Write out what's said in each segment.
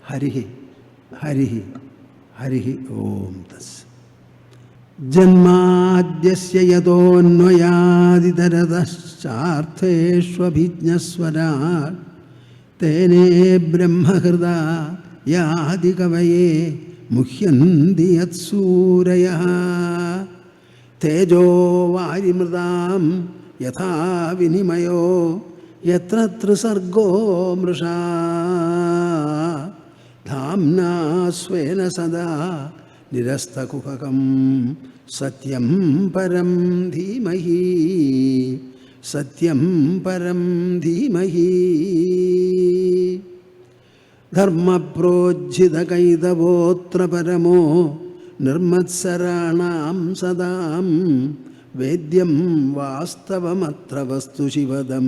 ഹരി ഹരി ഹരി ഓം തസ്. ജന്മാദ്യസ്യ യതോന്വയാദിതരതശ്ചാർത്ഥേഷ്വഭിജ്ഞസ്വരാട് തേനേ ബ്രഹ്മഹൃദായാദി കവയേ മുഹ്യന്തി യത്സൂരയഃ. തേജോ വാരിമൃതാം യഥാ വിനിമയോ യത്ര ത്രിസർഗോ മൃഷാ ധാംനാ സ്വേന സദാ നിരസ്തകുഹകം സത്യം പരം ധീമഹി സത്യം പരം ധീമഹി. ധർമ്മപ്രോജ്ജിതകൈതവോത്ര പരമോ നിർമത്സരാണാം സദാം വേദ്യം വാസ്തവമത്ര വസ്തു ശിവദം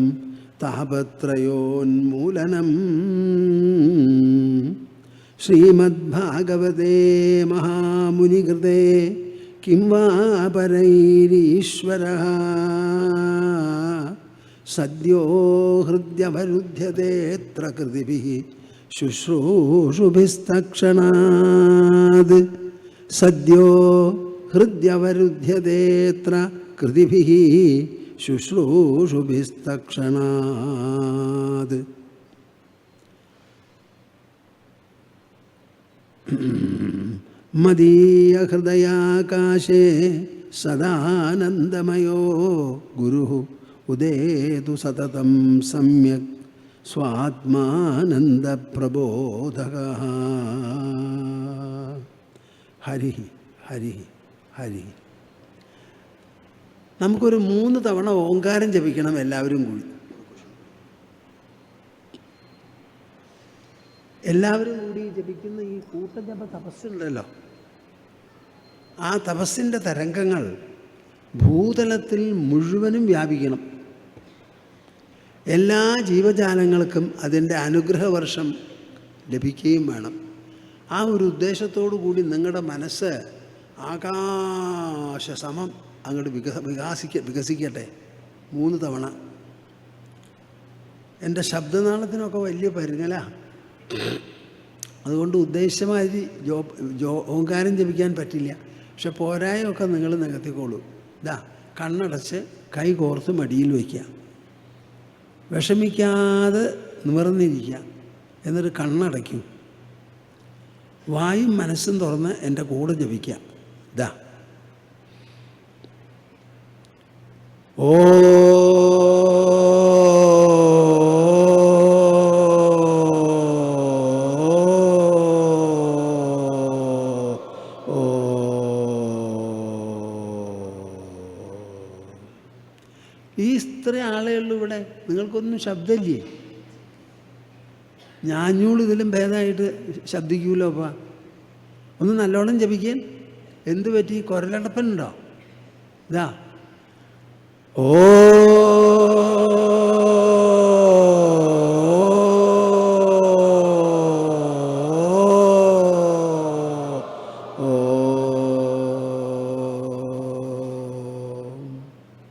താപത്രയോന്മൂലനം. ശ്രീമദ്ഭാഗവതേ മഹാമുനികൃതേ കിം വാ പരൈരീശ്വരഃ സദ്യോ ഹൃദ്യവരുധ്യതേത്ര കൃതിഭിഃ ശുശ്രൂഷുഭിസ്തക്ഷണാത്. സദ്യോ ഹൃദ്യവരുധ്യതേത്ര കൃതിഭിഃ ശുശ്രൂഷുഭിസ്തക്ഷണാത്. മദീയഹൃദയാകാശേ സദാനന്ദമയോ ഗുരുഃ ഉദേതു സതതം സമ്യക് സ്വാത്മാനന്ദപ്രബോധകഃ. ഹരി ഹരി ഹരി. നമുക്കൊരു 3 തവണ ഓങ്കാരം ജപിക്കണം എല്ലാവരും കൂടി. എല്ലാവരും കൂടി ജപിക്കുന്ന ഈ കൂട്ടജപ തപസ്സുണ്ടല്ലോ, ആ തപസ്സിൻ്റെ തരംഗങ്ങൾ ഭൂതലത്തിൽ മുഴുവനും വ്യാപിക്കണം. എല്ലാ ജീവജാലങ്ങൾക്കും അതിൻ്റെ അനുഗ്രഹവർഷം ലഭിക്കുകയും വേണം. ആ ഒരു ഉദ്ദേശത്തോടു കൂടി നിങ്ങളുടെ മനസ്സ് ആകാശസമം അങ്ങോട്ട് വികസിക്കട്ടെ 3 തവണ. എൻ്റെ ശബ്ദനാളത്തിനൊക്കെ വലിയ പരുങ്ങല, അതുകൊണ്ട് ഉദ്ദേശമാതിരി ഓങ്കാരം ജപിക്കാൻ പറ്റില്ല. പക്ഷെ പോരായൊക്കെ നിങ്ങൾ നികത്തിക്കോളൂ. ഇതാ കണ്ണടച്ച് കൈ കോർത്ത് മടിയിൽ വയ്ക്കുക, വിഷമിക്കാതെ നിവർന്നിരിക്കുക, എന്നിട്ട് കണ്ണടയ്ക്കൂ, വായും മനസ്സും തുറന്ന് എൻ്റെ കൂടെ ജപിക്കുക. ഇതാ ഓ ഈ ഇത്ര ആളേ ഉള്ളൂ ഇവിടെ. നിങ്ങൾക്കൊന്നും ശബ്ദമില്ലേ? ഞാഞ്ഞൂളിതിലും ഭേദമായിട്ട് ശബ്ദിക്കൂലോ. അപ്പാ ഒന്ന് നല്ലോണം ജപിക്കാൻ. എന്തു പറ്റി? കുരലടപ്പനുണ്ടോ? ഇതാ ഓ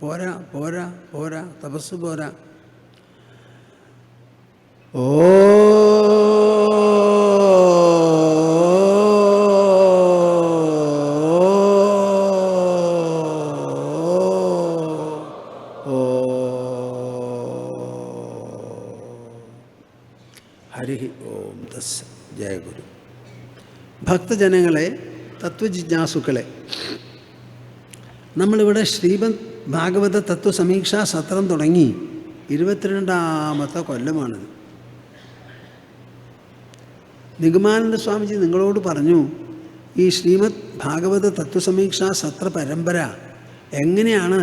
പോരാ പോരാ പോരാ, തപസ് പോരാ. ഓ ഹരി ഓം തസ്. ജയ ഗുരു. ഭക്തജനങ്ങളെ, തത്വജിജ്ഞാസുക്കളെ, നമ്മളിവിടെ ശ്രീമദ് ഭാഗവത തത്വസമീക്ഷാ സത്രം തുടങ്ങി 22ാമത്തെ കൊല്ലമാണിത്. നിഗമാനന്ദ സ്വാമിജി നിങ്ങളോട് പറഞ്ഞു, ഈ ശ്രീമദ് ഭാഗവത തത്വസമീക്ഷാ സത്ര പരമ്പര എങ്ങനെയാണ്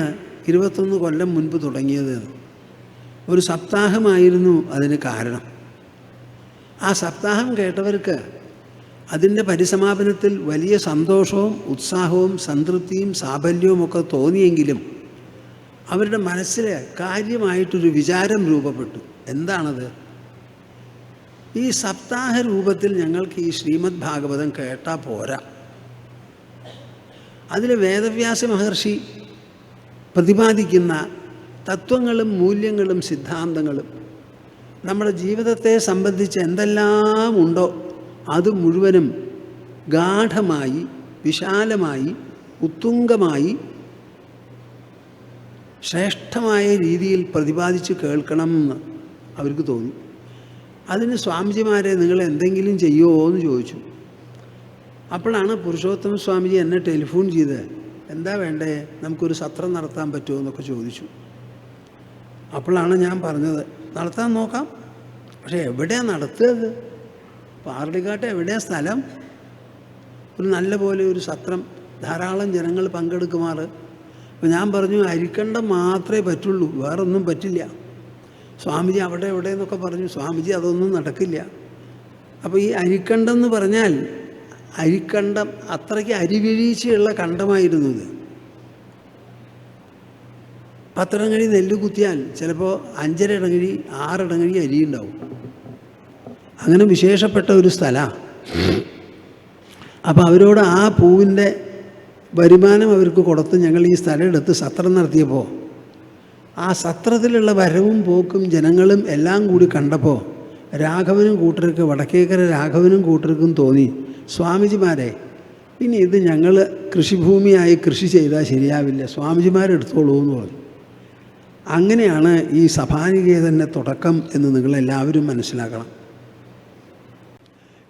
21 കൊല്ലം മുൻപ് തുടങ്ങിയത്. ഒരു സപ്താഹമായിരുന്നു അതിന് കാരണം. ആ സപ്താഹം കേട്ടവർക്ക് അതിൻ്റെ പരിസമാപനത്തിൽ വലിയ സന്തോഷവും ഉത്സാഹവും സംതൃപ്തിയും സാഫല്യവും ഒക്കെ തോന്നിയെങ്കിലും അവരുടെ മനസ്സിൽ കാര്യമായിട്ടൊരു വിചാരം രൂപപ്പെട്ടു. എന്താണത്? ഈ സപ്താഹ രൂപത്തിൽ ഞങ്ങൾക്ക് ഈ ശ്രീമദ് ഭാഗവതം കേട്ടാൽ പോരാ. അതിൽ വേദവ്യാസ മഹർഷി പ്രതിപാദിക്കുന്ന തത്വങ്ങളും മൂല്യങ്ങളും സിദ്ധാന്തങ്ങളും നമ്മുടെ ജീവിതത്തെ സംബന്ധിച്ച് എന്തെല്ലാം ഉണ്ടോ അത് മുഴുവനും ഗാഢമായി, വിശാലമായി, ഉത്തുംഗമായി, ശ്രേഷ്ഠമായ രീതിയിൽ പ്രതിപാദിച്ച് കേൾക്കണം എന്ന് അവർക്ക് തോന്നി. അതിന് സ്വാമിജിമാരെ നിങ്ങൾ എന്തെങ്കിലും ചെയ്യുമോ എന്ന് ചോദിച്ചു. അപ്പോഴാണ് പുരുഷോത്തമ സ്വാമിജി എന്നെ ടെലിഫോൺ ചെയ്ത്, എന്താ വേണ്ടേ, നമുക്കൊരു സത്രം നടത്താൻ പറ്റുമോ എന്നൊക്കെ ചോദിച്ചു. അപ്പോഴാണ് ഞാൻ പറഞ്ഞത്, നടത്താൻ നോക്കാം, പക്ഷേ എവിടെയാണ് നടത്തുന്നത്? പാറളിക്കാട്ട് എവിടെയാണ് സ്ഥലം? ഒരു നല്ല പോലെ ഒരു സത്രം, ധാരാളം ജനങ്ങൾ പങ്കെടുക്കുമാറ്. അപ്പോൾ ഞാൻ പറഞ്ഞു, അരിക്കണ്ടം മാത്രമേ പറ്റുള്ളൂ, വേറൊന്നും പറ്റില്ല. സ്വാമിജി അവിടെ എവിടെ എന്നൊക്കെ പറഞ്ഞു. സ്വാമിജി അതൊന്നും നടക്കില്ല. അപ്പോൾ ഈ അരിക്കണ്ടം എന്ന് പറഞ്ഞാൽ, അരിക്കണ്ടം അത്രയ്ക്ക് അരിവീഴ്ചയുള്ള കണ്ടമായിരുന്നു ഇത്. 10 ഇടങ്ങഴി നെല്ല് കുത്തിയാൽ ചിലപ്പോൾ 5.5 ഇടങ്ങഴി 6 ഇടങ്ങഴി അരിയുണ്ടാവും. അങ്ങനെ വിശേഷപ്പെട്ട ഒരു സ്ഥലമാണ്. അപ്പോൾ അവരോട് ആ പൂവിൻ്റെ വരുമാനം അവർക്ക് കൊടുത്ത് ഞങ്ങൾ ഈ സ്ഥലം എടുത്ത് സത്രം നടത്തിയപ്പോൾ ആ സത്രത്തിലുള്ള വരവും പോക്കും ജനങ്ങളും എല്ലാം കൂടി കണ്ടപ്പോൾ രാഘവനും കൂട്ടർക്ക്, വടക്കേക്കര രാഘവനും കൂട്ടർക്കും തോന്നി, സ്വാമിജിമാരെ ഇനി ഇത് ഞങ്ങൾ കൃഷിഭൂമിയായി കൃഷി ചെയ്താൽ ശരിയാവില്ല, സ്വാമിജിമാരെടുത്തോളൂ എന്ന് പറഞ്ഞു. അങ്ങനെയാണ് ഈ സഭാനികേതൻ്റെ തുടക്കം എന്ന് നിങ്ങളെല്ലാവരും മനസ്സിലാക്കണം.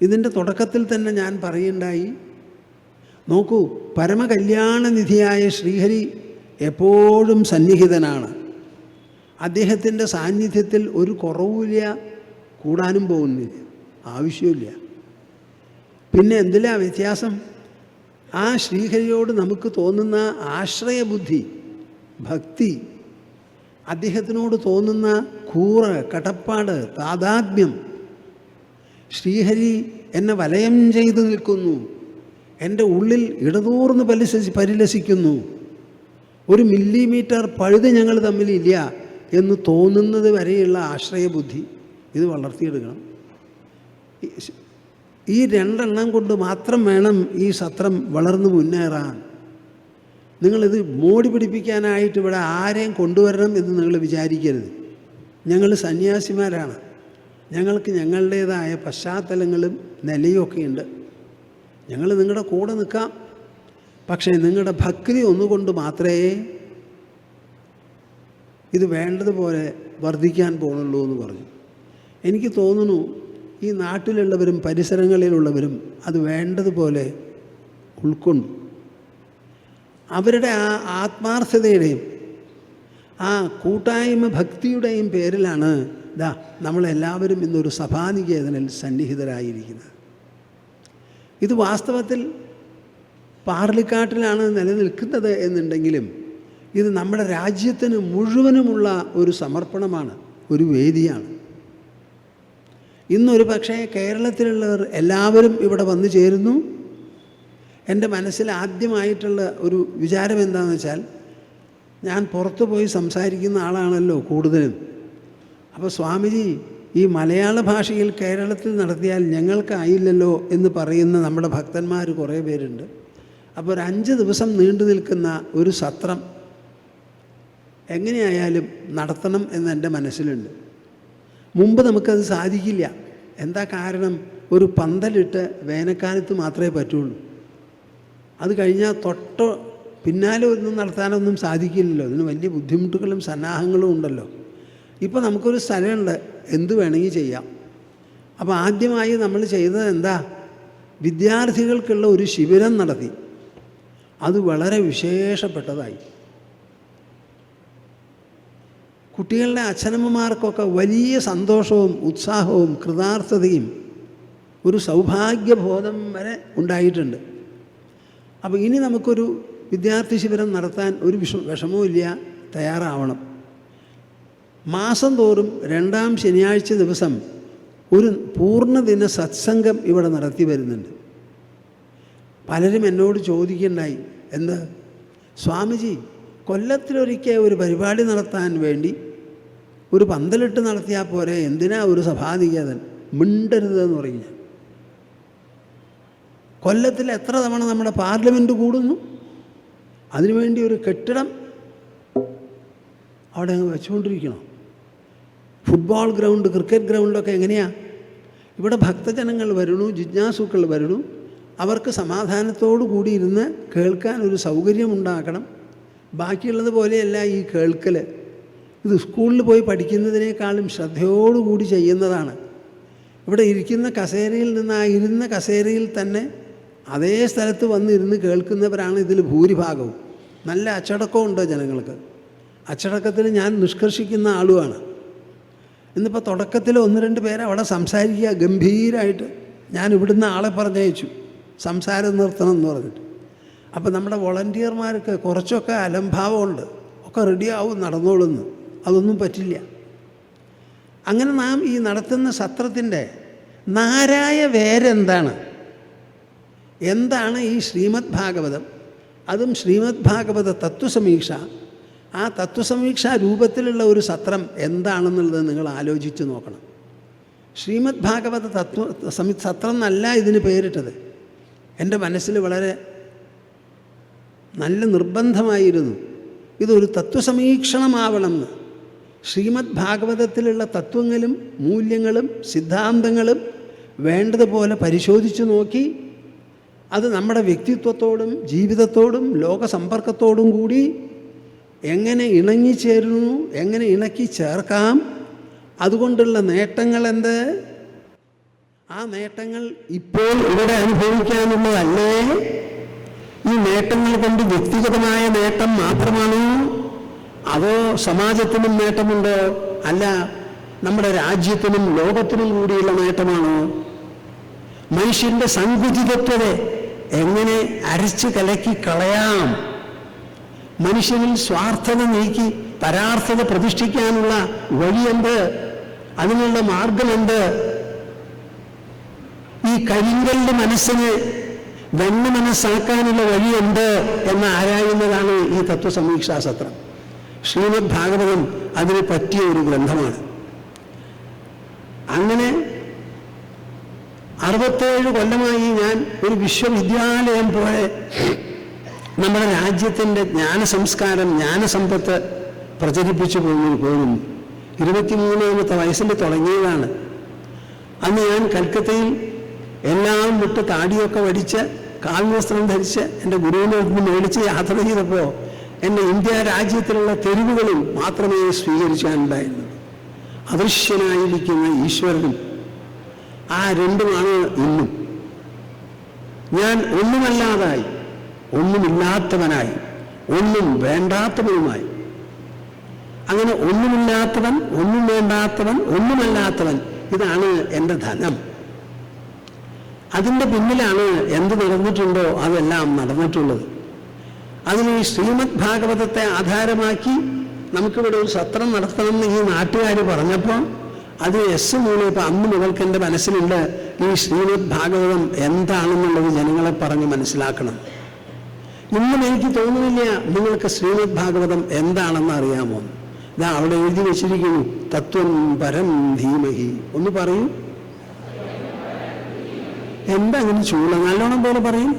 ഇതിൻ്റെ തുടക്കത്തിൽ തന്നെ ഞാൻ പറയുണ്ടായി, നോക്കൂ, പരമകല്യാണനിധിയായ ശ്രീഹരി എപ്പോഴും സന്നിഹിതനാണ്. അദ്ദേഹത്തിൻ്റെ സാന്നിധ്യത്തിൽ ഒരു കുറവുമില്ല, കൂടാനും പോകുന്നില്ല, ആവശ്യമില്ല. പിന്നെ എന്തിലാ വ്യത്യാസം? ആ ശ്രീഹരിയോട് നമുക്ക് തോന്നുന്ന ആശ്രയബുദ്ധി, ഭക്തി, അദ്ദേഹത്തിനോട് തോന്നുന്ന കൂറ്, കടപ്പാട്, താദാത്മ്യം. ശ്രീഹരി എന്നെ വലയം ചെയ്തു നിൽക്കുന്നു, എൻ്റെ ഉള്ളിൽ ഇടതൂർന്ന് പരിലസിക്കുന്നു, 1 മില്ലിമീറ്റർ പഴുത് ഞങ്ങൾ തമ്മിലില്ല എന്ന് തോന്നുന്നത് വരെയുള്ള ആശ്രയബുദ്ധി ഇത് വളർത്തിയെടുക്കണം. ഈ 2 എണ്ണം കൊണ്ട് മാത്രം വേണം ഈ സത്രം വളർന്നു മുന്നേറാൻ. നിങ്ങളിത് മോടി പിടിപ്പിക്കാനായിട്ട് ഇവിടെ ആരെയും കൊണ്ടുവരണം എന്ന് നിങ്ങൾ വിചാരിക്കരുത്. ഞങ്ങൾ സന്യാസിമാരാണ്, ഞങ്ങൾക്ക് ഞങ്ങളുടേതായ പശ്ചാത്തലങ്ങളും നിലയൊക്കെ ഉണ്ട്. ഞങ്ങൾ നിങ്ങളുടെ കൂടെ നിൽക്കാം, പക്ഷേ നിങ്ങളുടെ ഭക്തി ഒന്നുകൊണ്ട് മാത്രമേ ഇത് വേണ്ടതുപോലെ വർദ്ധിക്കാൻ പോകുന്നുള്ളൂ എന്ന് പറഞ്ഞു. എനിക്ക് തോന്നുന്നു ഈ നാട്ടിലുള്ളവരും പരിസരങ്ങളിലുള്ളവരും അത് വേണ്ടതുപോലെ ഉൾക്കൊണ്ടു. അവരുടെ ആ ആത്മാർത്ഥതയുടെയും ആ കൂട്ടായ്മ ഭക്തിയുടെയും പേരിലാണ് നമ്മളെല്ലാവരും ഇന്നൊരു സഭാനികേതനിൽ സന്നിഹിതരായിരിക്കുന്നത്. ഇത് വാസ്തവത്തിൽ പാറളിക്കാട്ടിലാണ് നിലനിൽക്കുന്നത് എന്നുണ്ടെങ്കിലും ഇത് നമ്മുടെ രാജ്യത്തിന് മുഴുവനുമുള്ള ഒരു സമർപ്പണമാണ്, ഒരു വേദിയാണ്. ഇന്നൊരു പക്ഷേ കേരളത്തിലുള്ളവർ എല്ലാവരും ഇവിടെ വന്നു ചേരുന്നു. എൻ്റെ മനസ്സിൽ ആദ്യമായിട്ടുള്ള ഒരു വിചാരം എന്താണെന്ന് വെച്ചാൽ, ഞാൻ പുറത്തു പോയി സംസാരിക്കുന്ന ആളാണല്ലോ കൂടുതലും. അപ്പോൾ സ്വാമിജി ഈ മലയാള ഭാഷയിൽ കേരളത്തിൽ നടത്തിയാൽ ഞങ്ങൾക്കായില്ലല്ലോ എന്ന് പറയുന്ന നമ്മുടെ ഭക്തന്മാർ കുറേ പേരുണ്ട്. അപ്പോൾ ഒരു 5 ദിവസം നീണ്ടു നിൽക്കുന്ന ഒരു സത്രം എങ്ങനെയായാലും നടത്തണം എന്ന് എൻ്റെ മനസ്സിലുണ്ട്. മുമ്പ് നമുക്കത് സാധിക്കില്ല. എന്താ കാരണം? ഒരു പന്തലിട്ട് വേനൽക്കാലത്ത് മാത്രമേ പറ്റുള്ളൂ. അത് കഴിഞ്ഞാൽ പിന്നാലെ ഒന്നും നടത്താനൊന്നും സാധിക്കില്ലല്ലോ. അതിന് വലിയ ബുദ്ധിമുട്ടുകളും സന്നാഹങ്ങളും ഉണ്ടല്ലോ. ഇപ്പോൾ നമുക്കൊരു സ്ഥലമുണ്ട്, എന്ത് വേണമെങ്കിൽ ചെയ്യാം. അപ്പോൾ ആദ്യമായി നമ്മൾ ചെയ്തത് എന്താ? വിദ്യാർത്ഥികൾക്കുള്ള ഒരു ശിബിരം നടത്തി. അത് വളരെ വിശേഷപ്പെട്ടതായി. കുട്ടികളുടെ അച്ഛനമ്മമാർക്കൊക്കെ വലിയ സന്തോഷവും ഉത്സാഹവും കൃതാർത്ഥതയും ഒരു സൗഭാഗ്യബോധം വരെ ഉണ്ടായിട്ടുണ്ട്. അപ്പോൾ ഇനി നമുക്കൊരു വിദ്യാർത്ഥി ശിബിരം നടത്താൻ ഒരു വിഷമവുമില്ല, തയ്യാറാവണം. മാസം തോറും 2ാം ശനിയാഴ്ച ദിവസം ഒരു പൂർണ്ണദിന സത്സംഗം ഇവിടെ നടത്തി വരുന്നുണ്ട്. പലരും എന്നോട് ചോദിക്കുന്നുണ്ടായി, എന്ത് സ്വാമിജി കൊല്ലത്തിലൊരിക്കൽ ഒരു പരിപാടി നടത്താൻ വേണ്ടി ഒരു പന്തലിട്ട് നടത്തിയാൽ പോരെ, എന്തിനാ ഒരു സഭാനികേതൻ? മിണ്ടരുതെന്ന് പറഞ്ഞു. കൊല്ലത്തിൽ എത്ര തവണ നമ്മുടെ പാർലമെൻറ്റ് കൂടുന്നു, അതിനുവേണ്ടി ഒരു കെട്ടിടം അവിടെ അങ്ങ് വെച്ചുകൊണ്ടിരിക്കണം. ഫുട്ബോൾ ഗ്രൗണ്ട്, ക്രിക്കറ്റ് ഗ്രൗണ്ടൊക്കെ എങ്ങനെയാണ്? ഇവിടെ ഭക്തജനങ്ങൾ വരണു, ജിജ്ഞാസുക്കൾ വരണു. അവർക്ക് സമാധാനത്തോടു കൂടി ഇരുന്ന് കേൾക്കാൻ ഒരു സൗകര്യമുണ്ടാക്കണം. ബാക്കിയുള്ളത് പോലെയല്ല ഈ കേൾക്കൽ. ഇത് സ്കൂളിൽ പോയി പഠിക്കുന്നതിനേക്കാളും ശ്രദ്ധയോടുകൂടി ചെയ്യുന്നതാണ്. ഇവിടെ ഇരിക്കുന്ന കസേരയിൽ നിന്ന് ആ ഇരുന്ന കസേരയിൽ തന്നെ അതേ സ്ഥലത്ത് വന്നിരുന്ന് കേൾക്കുന്നവരാണ് ഇതിൽ ഭൂരിഭാഗവും. നല്ല അച്ചടക്കമുണ്ട് ജനങ്ങൾക്ക്. അച്ചടക്കത്തിൽ ഞാൻ നിഷ്കർഷിക്കുന്ന ആളുമാണ്. ഇന്നിപ്പോൾ തുടക്കത്തിൽ 1-2 പേര് അവിടെ സംസാരിക്കുക ഗംഭീരമായിട്ട്. ഞാൻ ഇവിടുന്ന് ആളെ പറഞ്ഞയച്ചു സംസാരം നിർത്തണം എന്ന് പറഞ്ഞിട്ട്. അപ്പോൾ നമ്മുടെ വോളണ്ടിയർമാർക്ക് കുറച്ചൊക്കെ അലംഭാവമുണ്ട്. ഒക്കെ റെഡിയാവും, നടന്നോളുന്നു. അതൊന്നും പറ്റില്ല. അങ്ങനെ നാം ഈ നടത്തുന്ന സത്രത്തിൻ്റെ നാരായ വേരെന്താണ്? എന്താണ് ഈ ശ്രീമദ് ഭാഗവതം? അതും ശ്രീമദ് ഭാഗവത തത്വസമീക്ഷ. ആ തത്വസമീക്ഷാ രൂപത്തിലുള്ള ഒരു സത്രം എന്താണെന്നുള്ളത് നിങ്ങൾ ആലോചിച്ച് നോക്കണം. ശ്രീമദ് ഭാഗവത സത്രം എന്നല്ല ഇതിന് പേരിട്ടത്. എൻ്റെ മനസ്സിൽ വളരെ നല്ല നിർബന്ധമായിരുന്നു ഇതൊരു തത്വസമീക്ഷണമാവണമെന്ന്. ശ്രീമദ് ഭാഗവതത്തിലുള്ള തത്വങ്ങളും മൂല്യങ്ങളും സിദ്ധാന്തങ്ങളും വേണ്ടതുപോലെ പരിശോധിച്ച് നോക്കി അത് നമ്മുടെ വ്യക്തിത്വത്തോടും ജീവിതത്തോടും ലോകസമ്പർക്കത്തോടും കൂടി എങ്ങനെ ഇണങ്ങിച്ചേരുന്നു, എങ്ങനെ ഇണക്കി ചേർക്കാം, അതുകൊണ്ടുള്ള നേട്ടങ്ങൾ എന്ത്, ആ നേട്ടങ്ങൾ ഇപ്പോൾ ഇവിടെ അനുഭവിക്കാനുള്ളതല്ലേ? ഈ നേട്ടങ്ങൾ കൊണ്ട് വ്യക്തിഗതമായ നേട്ടം മാത്രമാണോ, അതോ സമാജത്തിനും നേട്ടമുണ്ടോ? അല്ല, നമ്മുടെ രാജ്യത്തിനും ലോകത്തിനും കൂടിയുള്ള നേട്ടമാണോ? മനുഷ്യൻ്റെ സങ്കുചിതത്വത്തെ എങ്ങനെ അരച്ച് കലക്കി കളയാം? മനുഷ്യനിൽ സ്വാർത്ഥത നീക്കി പരാർത്ഥത പ്രതിഷ്ഠിക്കാനുള്ള വഴിയുണ്ട്, അതിനുള്ള മാർഗമുണ്ട്. ഈ കരിങ്കല്ല് മനസ്സിന് വെണ്ണ മനസ്സാക്കാനുള്ള വഴിയുണ്ട് എന്ന് ആരായുന്നതാണ് ഈ തത്വസമീക്ഷാ സത്രം. ശ്രീമദ് ഭാഗവതം അതിന് പറ്റിയ ഒരു ഗ്രന്ഥമാണ്. അങ്ങനെ 67 കൊല്ലമായി ഞാൻ ഒരു വിശ്വവിദ്യാലയം പോലെ നമ്മുടെ രാജ്യത്തിൻ്റെ ജ്ഞാനസംസ്കാരം, ജ്ഞാനസമ്പത്ത് പ്രചരിപ്പിച്ചു പോകുന്നു. 23ാമത്തെ വയസ്സിൽ തുടങ്ങിയതാണ്. അന്ന് ഞാൻ കൽക്കത്തയിൽ എല്ലാം വിട്ട് താടിയൊക്കെ വടിച്ച് കാൽവസ്ത്രം ധരിച്ച് എൻ്റെ ഗുരുവിനെ ഒന്ന് മേടിച്ച് യാത്ര ചെയ്തപ്പോൾ എൻ്റെ ഇന്ത്യ രാജ്യത്തിലുള്ള തെരുവുകളിൽ മാത്രമേ സ്വീകരിച്ചാനുണ്ടായിരുന്നു. അദൃശ്യനായിരിക്കുന്ന ഈശ്വരനും ആ രണ്ടുമാണ് ഇന്നും. ഞാൻ ഒന്നുമല്ലാതായി, ഒന്നുമില്ലാത്തവനായി, ഒന്നും വേണ്ടാത്തവനുമായി. അങ്ങനെ ഒന്നുമില്ലാത്തവൻ, ഒന്നും വേണ്ടാത്തവൻ, ഒന്നുമല്ലാത്തവൻ, ഇതാണ് എൻ്റെ ധനം. അതിൻ്റെ പിന്നിലാണ് എന്ത് നടന്നിട്ടുണ്ടോ അതെല്ലാം നടന്നിട്ടുള്ളത്. അതിന് ഈ ശ്രീമദ് ഭാഗവതത്തെ ആധാരമാക്കി നമുക്കിവിടെ ഒരു സത്രം നടത്തണമെന്ന് ഈ നാട്ടുകാർ പറഞ്ഞപ്പോൾ അത് മൂലപ്പോൾ അന്ന് മുതൽക്ക് എൻ്റെ മനസ്സിലുണ്ട് ഈ ശ്രീമദ് ഭാഗവതം എന്താണെന്നുള്ളത് ജനങ്ങളെ പറഞ്ഞ് മനസ്സിലാക്കണം. ഇന്നും എനിക്ക് തോന്നുന്നില്ല നിങ്ങൾക്ക് ശ്രീമദ് ഭാഗവതം എന്താണെന്ന് അറിയാമോ. ഇതാ അവിടെ എഴുതി വെച്ചിരിക്കുന്നു, തത്വം പരം ധീമഹി. ഒന്ന് പറയൂ, എന്താ അങ്ങനെ ചൂള? നല്ലോണം പോലെ പറയും.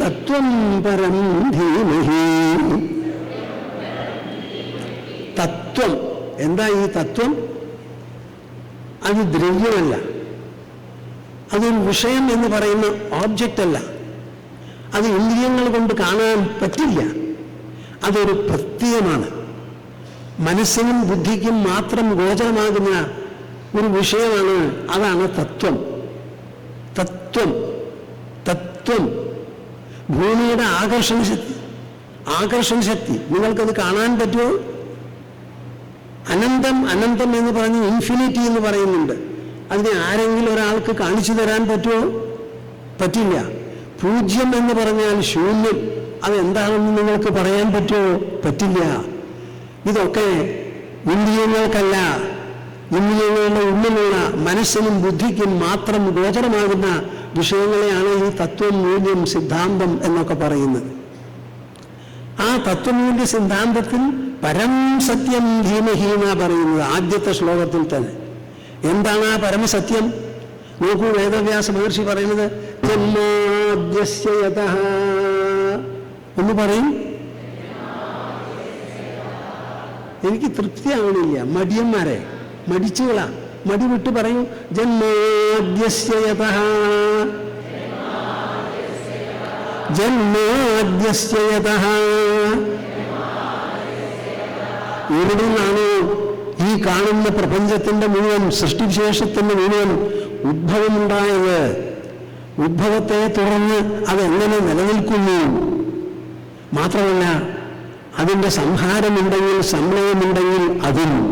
തത്വം പരം ധീമഹി. തത്വം എന്താ? ഈ തത്വം അത് ദ്രവ്യമല്ല, അതൊരു വിഷയം എന്ന് പറയുന്ന ഓബ്ജക്റ്റ് അല്ല, അത് ഇന്ദ്രിയങ്ങൾ കൊണ്ട് കാണാൻ പറ്റില്ല. അതൊരു പ്രത്യയമാണ്. മനസ്സിനും ബുദ്ധിക്കും മാത്രം ഗോചരമാകുന്ന ഒരു വിഷയമാണ്. അതാണ് തത്വം. തത്വം തത്വം ഭൂമിയുടെ ആകർഷണ ശക്തി നിങ്ങൾക്കത് കാണാൻ പറ്റുമോ? അനന്തം അനന്തം എന്ന് പറഞ്ഞ് ഇൻഫിനിറ്റി എന്ന് പറയുന്നുണ്ട്. അതിനെ ആരെങ്കിലും ഒരാൾക്ക് കാണിച്ചു തരാൻ പറ്റുമോ? പറ്റില്ല. പൂജ്യം എന്ന് പറഞ്ഞാൽ ശൂന്യം, അതെന്താണെന്ന് നിങ്ങൾക്ക് പറയാൻ പറ്റുമോ? പറ്റില്ല. ഇതൊക്കെ ഇന്ദ്രിയങ്ങൾക്കല്ല, ഇന്ദ്രിയങ്ങളുടെ ഉള്ളിലുള്ള മനസ്സിനും ബുദ്ധിക്കും മാത്രം ഗോചരമാകുന്ന വിഷയങ്ങളെയാണ് ഈ തത്വം, മൂല്യം, സിദ്ധാന്തം എന്നൊക്കെ പറയുന്നത്. ആ തത്വമൂല്യ സിദ്ധാന്തത്തിൽ പരം സത്യം ധീമഹി എന്നാ പറയുന്നത് ആദ്യത്തെ ശ്ലോകത്തിൽ തന്നെ. എന്താണ് ആ പരമസത്യം? നോക്കൂ, വേദവ്യാസ മഹർഷി പറയുന്നത് ജന്മാദ്യസ്യ യതഃ. ഒന്ന് പറയും. എനിക്ക് തൃപ്തിയാവണില്ല. മടിയന്മാരെ, മടിച്ചുകളാ. മടിവിട്ട് പറയൂ. ജന്മാദ്യസ്യ യതഃ ജന്മാദ്യസ്യ യതഃ. എവിടെ നിന്നാണ് ഈ കാണുന്ന പ്രപഞ്ചത്തിന്റെ മുഴുവൻ സൃഷ്ടിവിശേഷത്തിന്റെ മുഴുവൻ ഉദ്ഭവമുണ്ടായത്? ഉദ്ഭവത്തെ തുടർന്ന് അതെങ്ങനെ നിലനിൽക്കുന്നു? മാത്രമല്ല അതിൻ്റെ സംഹാരമുണ്ടെങ്കിൽ സംലയമുണ്ടെങ്കിൽ അതിനും.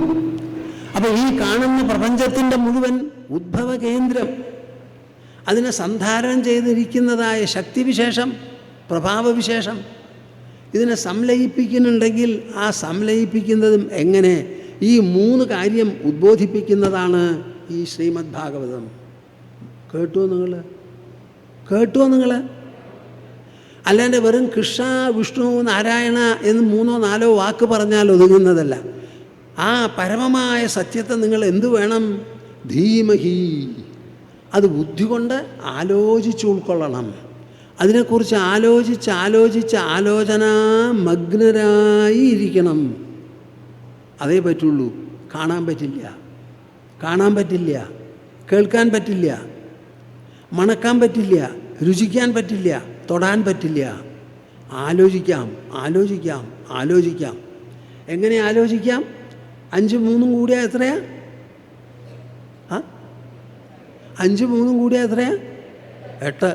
അപ്പൊ ഈ കാണുന്ന പ്രപഞ്ചത്തിന്റെ മുഴുവൻ ഉദ്ഭവ കേന്ദ്രം, അതിനെ സന്ധാരണം ചെയ്തിരിക്കുന്നതായ ശക്തിവിശേഷം, പ്രഭാവവിശേഷം, ഇതിനെ സംലയിപ്പിക്കുന്നുണ്ടെങ്കിൽ ആ സംലയിപ്പിക്കുന്നതും എങ്ങനെ? ഈ 3 കാര്യം ഉദ്ബോധിപ്പിക്കുന്നതാണ് ഈ ശ്രീമദ് ഭാഗവതം. കേട്ടുവോ നിങ്ങൾ? അല്ലാണ്ട് വെറും കൃഷ്ണ, വിഷ്ണു, നാരായണ എന്ന് 3-4 വാക്ക് പറഞ്ഞാൽ ഒതുങ്ങുന്നതല്ല. ആ പരമമായ സത്യത്തെ നിങ്ങൾ എന്തു വേണം? ധീമഹി, അത് ബുദ്ധി കൊണ്ട് ആലോചിച്ച് ഉൾക്കൊള്ളണം. അതിനെക്കുറിച്ച് ആലോചിച്ച് ആലോചനാമഗ്നരായി ഇരിക്കണം. അതേ പറ്റുള്ളൂ. കാണാൻ പറ്റില്ല, കേൾക്കാൻ പറ്റില്ല, മണക്കാൻ പറ്റില്ല, രുചിക്കാൻ പറ്റില്ല, തൊടാൻ പറ്റില്ല. ആലോചിക്കാം. എങ്ങനെ ആലോചിക്കാം? 5 3 കൂടിയാ എത്രയാ? 5 3 കൂടിയാ എത്രയാ? 8.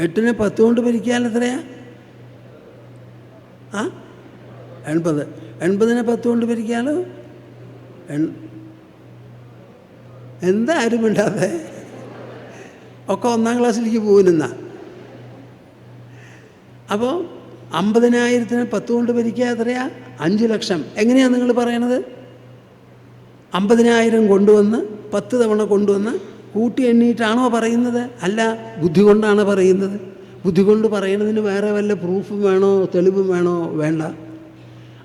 8നെ 10 കൊണ്ട് ഭരിക്കാൻ എത്രയാ? 80. 80നെ 10 കൊണ്ട് ഭരിക്കാലോ? എന്താ ആരും ഇണ്ടാതെ? ഒക്കെ 1-ാം ക്ലാസ്സിലേക്ക് പോകുന്ന. അപ്പോൾ 50,000നെ 10 കൊണ്ട് ഭരിക്കുക എത്രയാ? 5 ലക്ഷം. എങ്ങനെയാണ് നിങ്ങൾ പറയണത്? 50,000 കൊണ്ടുവന്ന് 10 തവണ കൊണ്ടുവന്ന് കൂട്ടി എണ്ണിയിട്ടാണോ പറയുന്നത്? അല്ല, ബുദ്ധി കൊണ്ടാണ് പറയുന്നത്. ബുദ്ധി കൊണ്ട് പറയുന്നതിന് വേറെ വല്ല പ്രൂഫും വേണോ, തെളിവും വേണോ? വേണ്ട.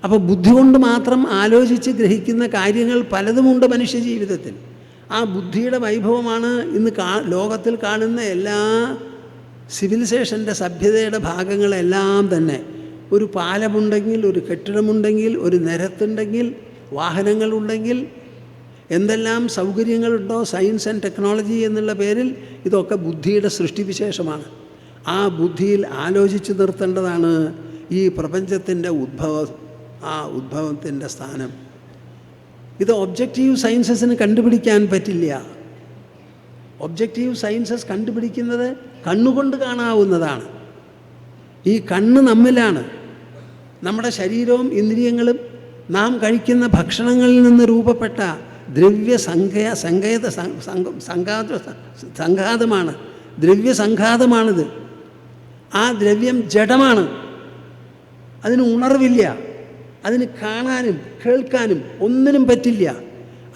അപ്പോൾ ബുദ്ധി കൊണ്ട് മാത്രം ആലോചിച്ച് ഗ്രഹിക്കുന്ന കാര്യങ്ങൾ പലതുമുണ്ട് മനുഷ്യ ജീവിതത്തിൽ. ആ ബുദ്ധിയുടെ വൈഭവമാണ് ഇന്ന് ലോകത്തിൽ കാണുന്ന എല്ലാ സിവിലൈസേഷൻ്റെ സഭ്യതയുടെ ഭാഗങ്ങളെല്ലാം തന്നെ. ഒരു പാലമുണ്ടെങ്കിൽ, ഒരു കെട്ടിടമുണ്ടെങ്കിൽ, ഒരു നിരത്തുണ്ടെങ്കിൽ, വാഹനങ്ങളുണ്ടെങ്കിൽ, എന്തെല്ലാം സൗകര്യങ്ങളുണ്ടോ സയൻസ് ആൻഡ് ടെക്നോളജി എന്നുള്ള പേരിൽ, ഇതൊക്കെ ബുദ്ധിയുടെ സൃഷ്ടിവിശേഷമാണ്. ആ ബുദ്ധിയിൽ ആലോചിച്ച് നിർത്തേണ്ടതാണ് ഈ പ്രപഞ്ചത്തിൻ്റെ ഉദ്ഭവത്തിൻ്റെ സ്ഥാനം. ഇത് ഒബ്ജക്റ്റീവ് സയൻസസിന് കണ്ടുപിടിക്കാൻ പറ്റില്ല. ഒബ്ജക്റ്റീവ് സയൻസസ് കണ്ടുപിടിക്കുന്നത് കണ്ണുകൊണ്ട് കാണാവുന്നതാണ്. ഈ കണ്ണ് നമ്മിലാണ്. നമ്മുടെ ശരീരവും ഇന്ദ്രിയങ്ങളും നാം കഴിക്കുന്ന ഭക്ഷണങ്ങളിൽ നിന്ന് രൂപപ്പെട്ട സംഘാതമാണ്, ദ്രവ്യസംഘാതമാണിത്. ആ ദ്രവ്യം ജഡമാണ്. അതിന് ഉണർവില്ല, അതിന് കാണാനും കേൾക്കാനും ഒന്നിനും പറ്റില്ല,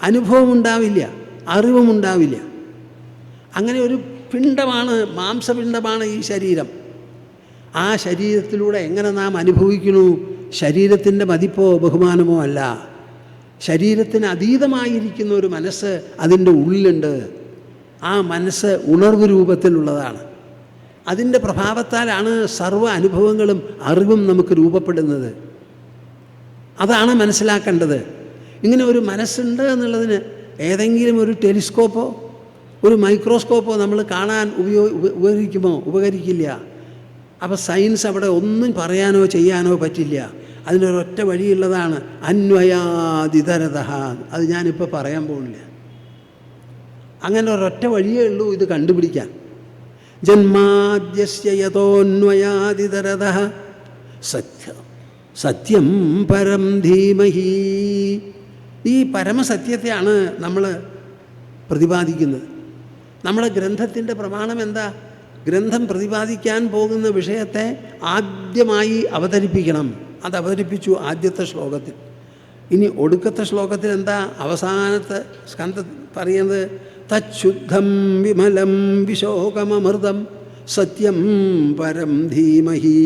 അനുഭവമുണ്ടാവില്ല, അറിവുമുണ്ടാവില്ല. അങ്ങനെ ഒരു പിണ്ഡമാണ്, മാംസപിണ്ഡമാണ് ഈ ശരീരം. ആ ശരീരത്തിലൂടെ എങ്ങനെ നാം അനുഭവിക്കുന്നു? ശരീരത്തിൻ്റെ മതിപ്പോ ബഹുമാനമോ അല്ല. ശരീരത്തിന് അതീതമായിരിക്കുന്ന ഒരു മനസ്സ് അതിൻ്റെ ഉള്ളിലുണ്ട്. ആ മനസ്സ് ഉണർവ് രൂപത്തിലുള്ളതാണ്. അതിൻ്റെ പ്രഭാവത്താലാണ് സർവ്വ അനുഭവങ്ങളും അറിവും നമുക്ക് രൂപപ്പെടുന്നത്. അതാണ് മനസ്സിലാക്കേണ്ടത്. ഇങ്ങനെ ഒരു മനസ്സുണ്ട് എന്നുള്ളതിന് ഏതെങ്കിലും ഒരു ടെലിസ്കോപ്പോ ഒരു മൈക്രോസ്കോപ്പോ നമ്മൾ കാണാൻ ഉപകരിക്കില്ല. അപ്പോൾ സയൻസ് അവിടെ ഒന്നും പറയാനോ ചെയ്യാനോ പറ്റില്ല. അതിനൊരൊറ്റ വഴിയുള്ളതാണ് അന്വയാദിതരത. അത് ഞാനിപ്പോൾ പറയാൻ പോകുന്നില്ല. അങ്ങനെ ഒരൊറ്റ വഴിയേ ഉള്ളൂ ഇത് കണ്ടുപിടിക്കാൻ. ജന്മാദ്യസ്യ യതോന്വയാദിതരത സത്യം പരം ധീമഹി. ഈ പരമസത്യത്തെയാണ് നമ്മൾ പ്രതിപാദിക്കുന്നത്. നമ്മുടെ ഗ്രന്ഥത്തിൻ്റെ പ്രമാണം എന്താ? ഗ്രന്ഥം പ്രതിപാദിക്കാൻ പോകുന്ന വിഷയത്തെ ആദ്യമായി അവതരിപ്പിക്കണം. അത് അവതരിപ്പിച്ചു ആദ്യത്തെ ശ്ലോകത്തിൽ. ഇനി ഒടുക്കത്തെ ശ്ലോകത്തിൽ എന്താ? അവസാനത്തെ സ്കന്ധ പറയുന്നത് തച്ഛുദ്ധം വിമലം വിശോകമമൃതം സത്യം പരം ധീമഹി.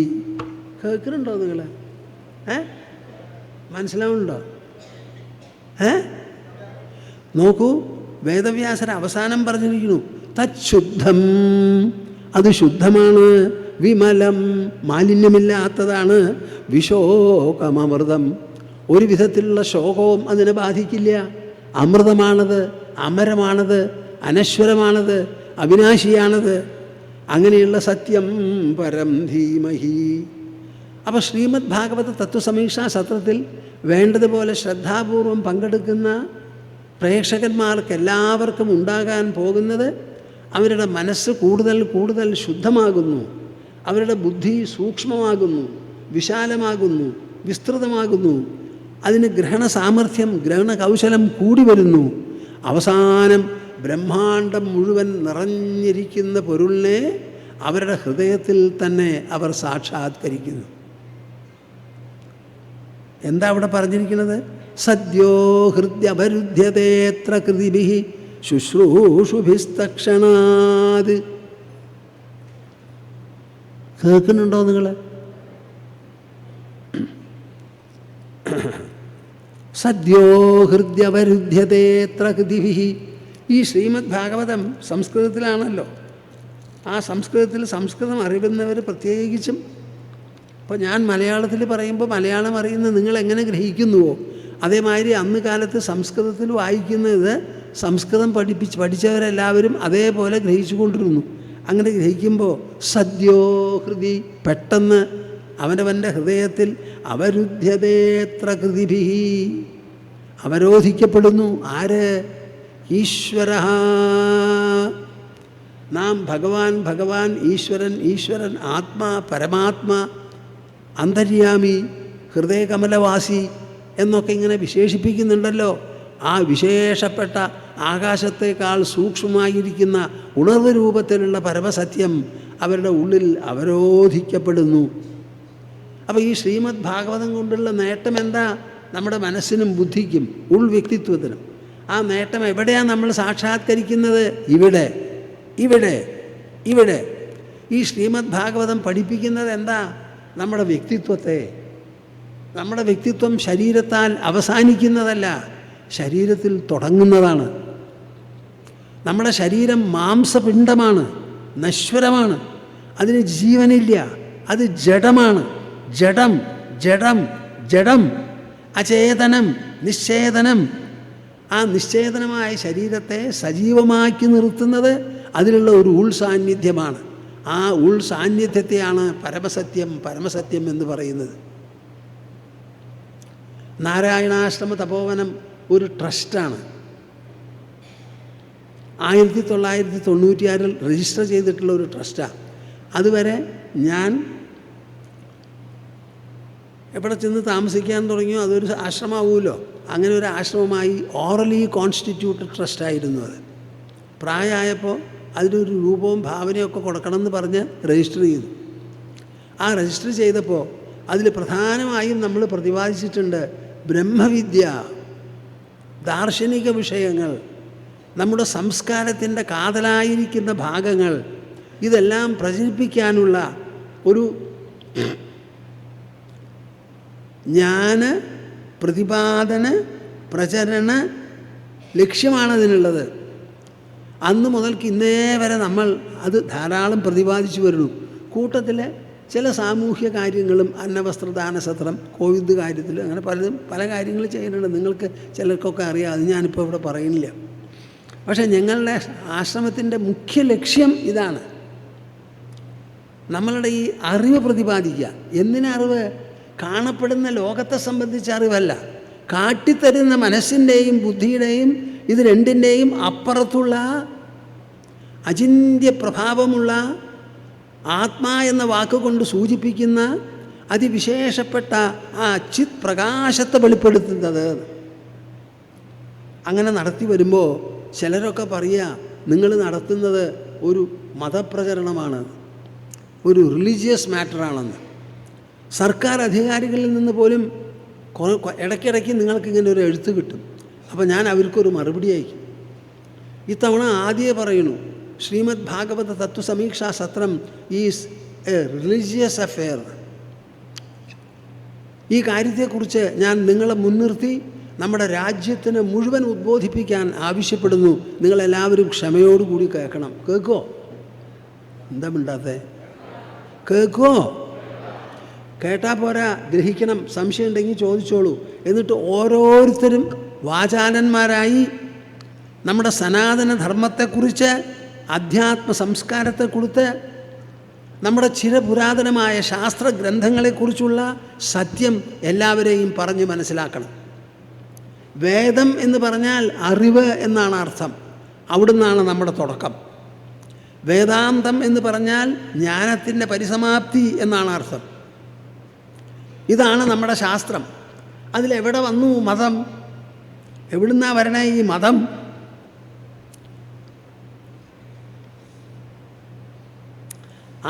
കേൾക്കുന്നുണ്ടോ നിങ്ങൾ? മനസ്സിലാവുന്നുണ്ടോ? നോക്കൂ, വേദവ്യാസർ അവസാനം പറഞ്ഞിരിക്കുന്നു തച്ഛുദ്ധം, അത് ശുദ്ധമാണ്, വിമലം, മാലിന്യമില്ലാത്തതാണ്, വിശോകമമൃതം, ഒരു വിധത്തിലുള്ള ശോകവും അതിനെ ബാധിക്കില്ല. അമൃതമാണത്, അമരമാണത്, അനശ്വരമാണത്, അവിനാശിയാണത്. അങ്ങനെയുള്ള സത്യം പരം ധീമഹി. അപ്പോൾ ശ്രീമദ് ഭാഗവത തത്വസമീക്ഷാ സത്രത്തിൽ വേണ്ടതുപോലെ ശ്രദ്ധാപൂർവം പങ്കെടുക്കുന്ന പ്രേക്ഷകന്മാർക്ക് എല്ലാവർക്കും ഉണ്ടാകാൻ പോകുന്നത് അവരുടെ മനസ്സ് കൂടുതൽ കൂടുതൽ ശുദ്ധമാകുന്നു, അവരുടെ ബുദ്ധി സൂക്ഷ്മമാകുന്നു, വിശാലമാകുന്നു, വിസ്തൃതമാകുന്നു, അതിന് ഗ്രഹണ സാമർഥ്യം, ഗ്രഹണ കൗശലം കൂടി വരുന്നു. അവസാനം ബ്രഹ്മാണ്ടം മുഴുവൻ നിറഞ്ഞിരിക്കുന്ന പൊരുളിനെ അവരുടെ ഹൃദയത്തിൽ തന്നെ അവർ സാക്ഷാത്കരിക്കുന്നു. എന്താ അവിടെ പറഞ്ഞിരിക്കുന്നത്? സദ്യോ ഹൃദ്യപരുദ്ധ്യതേത്ര കൃതിഭിഃ ശുശ്രൂഷുഭിസ്തക്ഷണാത്. കേൾക്കുന്നുണ്ടോ നിങ്ങൾ? സദ്യോ ഹൃദ്യപരുദ്ധ്യതേത്ര കൃതിഭിഃ. ഈ ശ്രീമദ് ഭാഗവതം സംസ്കൃതത്തിലാണല്ലോ. ആ സംസ്കൃതം അറിയുന്നവർ പ്രത്യേകിച്ചും, ഇപ്പോൾ ഞാൻ മലയാളത്തിൽ പറയുമ്പോൾ മലയാളം അറിയുന്ന നിങ്ങളെങ്ങനെ ഗ്രഹിക്കുന്നുവോ അതേമാതിരി അന്ന് കാലത്ത് സംസ്കൃതത്തിൽ വായിക്കുന്നത് സംസ്കൃതം പഠിച്ചവരെല്ലാവരും അതേപോലെ ഗ്രഹിച്ചു കൊണ്ടിരുന്നു. അങ്ങനെ ഗ്രഹിക്കുമ്പോൾ സദ്യോ ഹൃദി, പെട്ടെന്ന് അവനവൻ്റെ ഹൃദയത്തിൽ അവരുദ്ധ്യതേത്ര കൃതിഭിഃ, അവരോധിക്കപ്പെടുന്നു. ആര്? ഈശ്വര. നാം ഭഗവാൻ ഭഗവാൻ, ഈശ്വരൻ ഈശ്വരൻ, ആത്മാ പരമാത്മാ, അന്തര്യാമി, ഹൃദയകമലവാസി എന്നൊക്കെ ഇങ്ങനെ വിശേഷിപ്പിക്കുന്നുണ്ടല്ലോ. ആ വിശേഷപ്പെട്ട ആകാശത്തേക്കാൾ സൂക്ഷ്മമായിരിക്കുന്ന ഉണർവ് രൂപത്തിലുള്ള പരമസത്യം അവരുടെ ഉള്ളിൽ അവരോധിക്കപ്പെടുന്നു. അപ്പോൾ ഈ ശ്രീമദ് ഭാഗവതം കൊണ്ടുള്ള നേട്ടം എന്താ? നമ്മുടെ മനസ്സിനും ബുദ്ധിക്കും ഉൾവ്യക്തിത്വത്തിനും. ആ നേട്ടം എവിടെയാണ് നമ്മൾ സാക്ഷാത്കരിക്കുന്നത്? ഇവിടെ ഇവിടെ ഇവിടെ. ഈ ശ്രീമദ് ഭാഗവതം പഠിപ്പിക്കുന്നത് എന്താ? നമ്മുടെ വ്യക്തിത്വത്തെ. നമ്മുടെ വ്യക്തിത്വം ശരീരത്താൽ അവസാനിക്കുന്നതല്ല, ശരീരത്തിൽ തുടങ്ങുന്നതാണ്. നമ്മുടെ ശരീരം മാംസപിണ്ഡമാണ്, നശ്വരമാണ്, അതിന് ജീവനില്ല, അത് ജഡമാണ്. ജഡം ജഡം ജഡം, അചേതനം നിശ്ചേതനം. ആ നിശ്ചേതനമായ ശരീരത്തെ സജീവമാക്കി നിർത്തുന്നത് അതിലുള്ള ഒരു ഉൾസാന്നിധ്യമാണ്. ആ ഉൾസാന്നിധ്യത്തെയാണ് പരമസത്യം പരമസത്യം എന്ന് പറയുന്നത്. നാരായണാശ്രമ തപോവനം ഒരു ട്രസ്റ്റാണ്. 1996 രജിസ്റ്റർ ചെയ്തിട്ടുള്ള ഒരു ട്രസ്റ്റാണ്. അതുവരെ ഞാൻ എവിടെ ചെന്ന് താമസിക്കാൻ തുടങ്ങിയോ അതൊരു ആശ്രമമാവുമല്ലോ. അങ്ങനെ ഒരു ആശ്രമമായി ഓറലി കോൺസ്റ്റിറ്റ്യൂട്ടഡ് ട്രസ്റ്റായിരുന്നു അത്. പ്രായമായപ്പോൾ അതിനൊരു രൂപവും ഭാവനയൊക്കെ കൊടുക്കണമെന്ന് പറഞ്ഞ് രജിസ്റ്റർ ചെയ്തു. ആ രജിസ്റ്റർ ചെയ്തപ്പോൾ അതിൽ പ്രധാനമായും നമ്മൾ പ്രതിപാദിച്ചിട്ടുണ്ട് ബ്രഹ്മവിദ്യ, ദാർശനിക വിഷയങ്ങൾ, നമ്മുടെ സംസ്കാരത്തിൻ്റെ കാതലായിരിക്കുന്ന ഭാഗങ്ങൾ, ഇതെല്ലാം പ്രചരിപ്പിക്കാനുള്ള ഒരു ജ്ഞാന പ്രതിപാദന പ്രചരണ ലക്ഷ്യമാണതിനുള്ളത്. അന്ന് മുതൽക്ക് ഇന്നേ വരെ നമ്മൾ അത് ധാരാളം പ്രതിപാദിച്ചു വരുന്നു. കൂട്ടത്തിൽ ചില സാമൂഹ്യ കാര്യങ്ങളും, അന്നവസ്ത്രദാന സത്രം, കോവിഡ് കാര്യത്തിൽ, അങ്ങനെ പലതും പല കാര്യങ്ങൾ ചെയ്യുന്നുണ്ട്. നിങ്ങൾക്ക് ചിലർക്കൊക്കെ അറിയാം, അത് ഞാനിപ്പോൾ ഇവിടെ പറയുന്നില്ല. പക്ഷേ ഞങ്ങളുടെ ആശ്രമത്തിൻ്റെ മുഖ്യ ലക്ഷ്യം ഇതാണ്. നമ്മളുടെ ഈ അറിവ് പ്രതിപാദിക്കുക. എന്തിനറിവ്? കാണപ്പെടുന്ന ലോകത്തെ സംബന്ധിച്ച അറിവല്ല, കാട്ടിത്തരുന്ന മനസ്സിൻ്റെയും ബുദ്ധിയുടെയും ഇത് രണ്ടിൻ്റെയും അപ്പുറത്തുള്ള അചിന്ത്യ പ്രഭാവമുള്ള ആത്മാ എന്ന വാക്കുകൊണ്ട് സൂചിപ്പിക്കുന്ന അതിവിശേഷപ്പെട്ട ആ ചിത് പ്രകാശത്തെ വെളിപ്പെടുത്തുന്നത്. അങ്ങനെ നടത്തി വരുമ്പോൾ ചിലരൊക്കെ പറയുക, നിങ്ങൾ നടത്തുന്നത് ഒരു മതപ്രചരണമാണ്, ഒരു റിലീജിയസ് മാറ്ററാണെന്ന്. സർക്കാർ അധികാരികളിൽ നിന്ന് പോലും ഇടയ്ക്കിടയ്ക്ക് നിങ്ങൾക്കിങ്ങനെ ഒരു എഴുത്ത് കിട്ടും. അപ്പോൾ ഞാൻ അവർക്കൊരു മറുപടി അയക്കും. ഇത്തവണ ആദ്യമേ പറയുന്നു, ശ്രീമദ് ഭാഗവത തത്വസമീക്ഷാ സത്രം ഈസ് എ റിലീജിയസ് അഫെയർ. ഈ കാര്യത്തെക്കുറിച്ച് ഞാൻ നിങ്ങളെ മുൻനിർത്തി നമ്മുടെ രാജ്യത്തിന് മുഴുവൻ ഉദ്ബോധിപ്പിക്കാൻ ആവശ്യപ്പെടുന്നു. നിങ്ങളെല്ലാവരും ക്ഷമയോടുകൂടി കേൾക്കണം. കേൾക്കുമോ? എന്താ മിണ്ടാത്തേ? കേൾക്കുമോ? കേട്ടാൽ പോരാ, ഗ്രഹിക്കണം. സംശയം ഉണ്ടെങ്കിൽ ചോദിച്ചോളൂ. എന്നിട്ട് ഓരോരുത്തരും വാചാലന്മാരായി നമ്മുടെ സനാതനധർമ്മത്തെക്കുറിച്ച്, അധ്യാത്മ സംസ്കാരത്തെക്കുറിച്ച്, നമ്മുടെ ചിരപുരാതനമായ ശാസ്ത്രഗ്രന്ഥങ്ങളെക്കുറിച്ചുള്ള സത്യം എല്ലാവരെയും പറഞ്ഞ് മനസ്സിലാക്കണം. വേദം എന്ന് പറഞ്ഞാൽ അറിവ് എന്നാണ് അർത്ഥം. അവിടുന്നാണ് നമ്മുടെ തുടക്കം. വേദാന്തം എന്ന് പറഞ്ഞാൽ ജ്ഞാനത്തിൻ്റെ പരിസമാപ്തി എന്നാണ് അർത്ഥം. ഇതാണ് നമ്മുടെ ശാസ്ത്രം. അതിലെവിടെ വന്നു മതം? എവിടുന്നാ വരണേ ഈ മതം?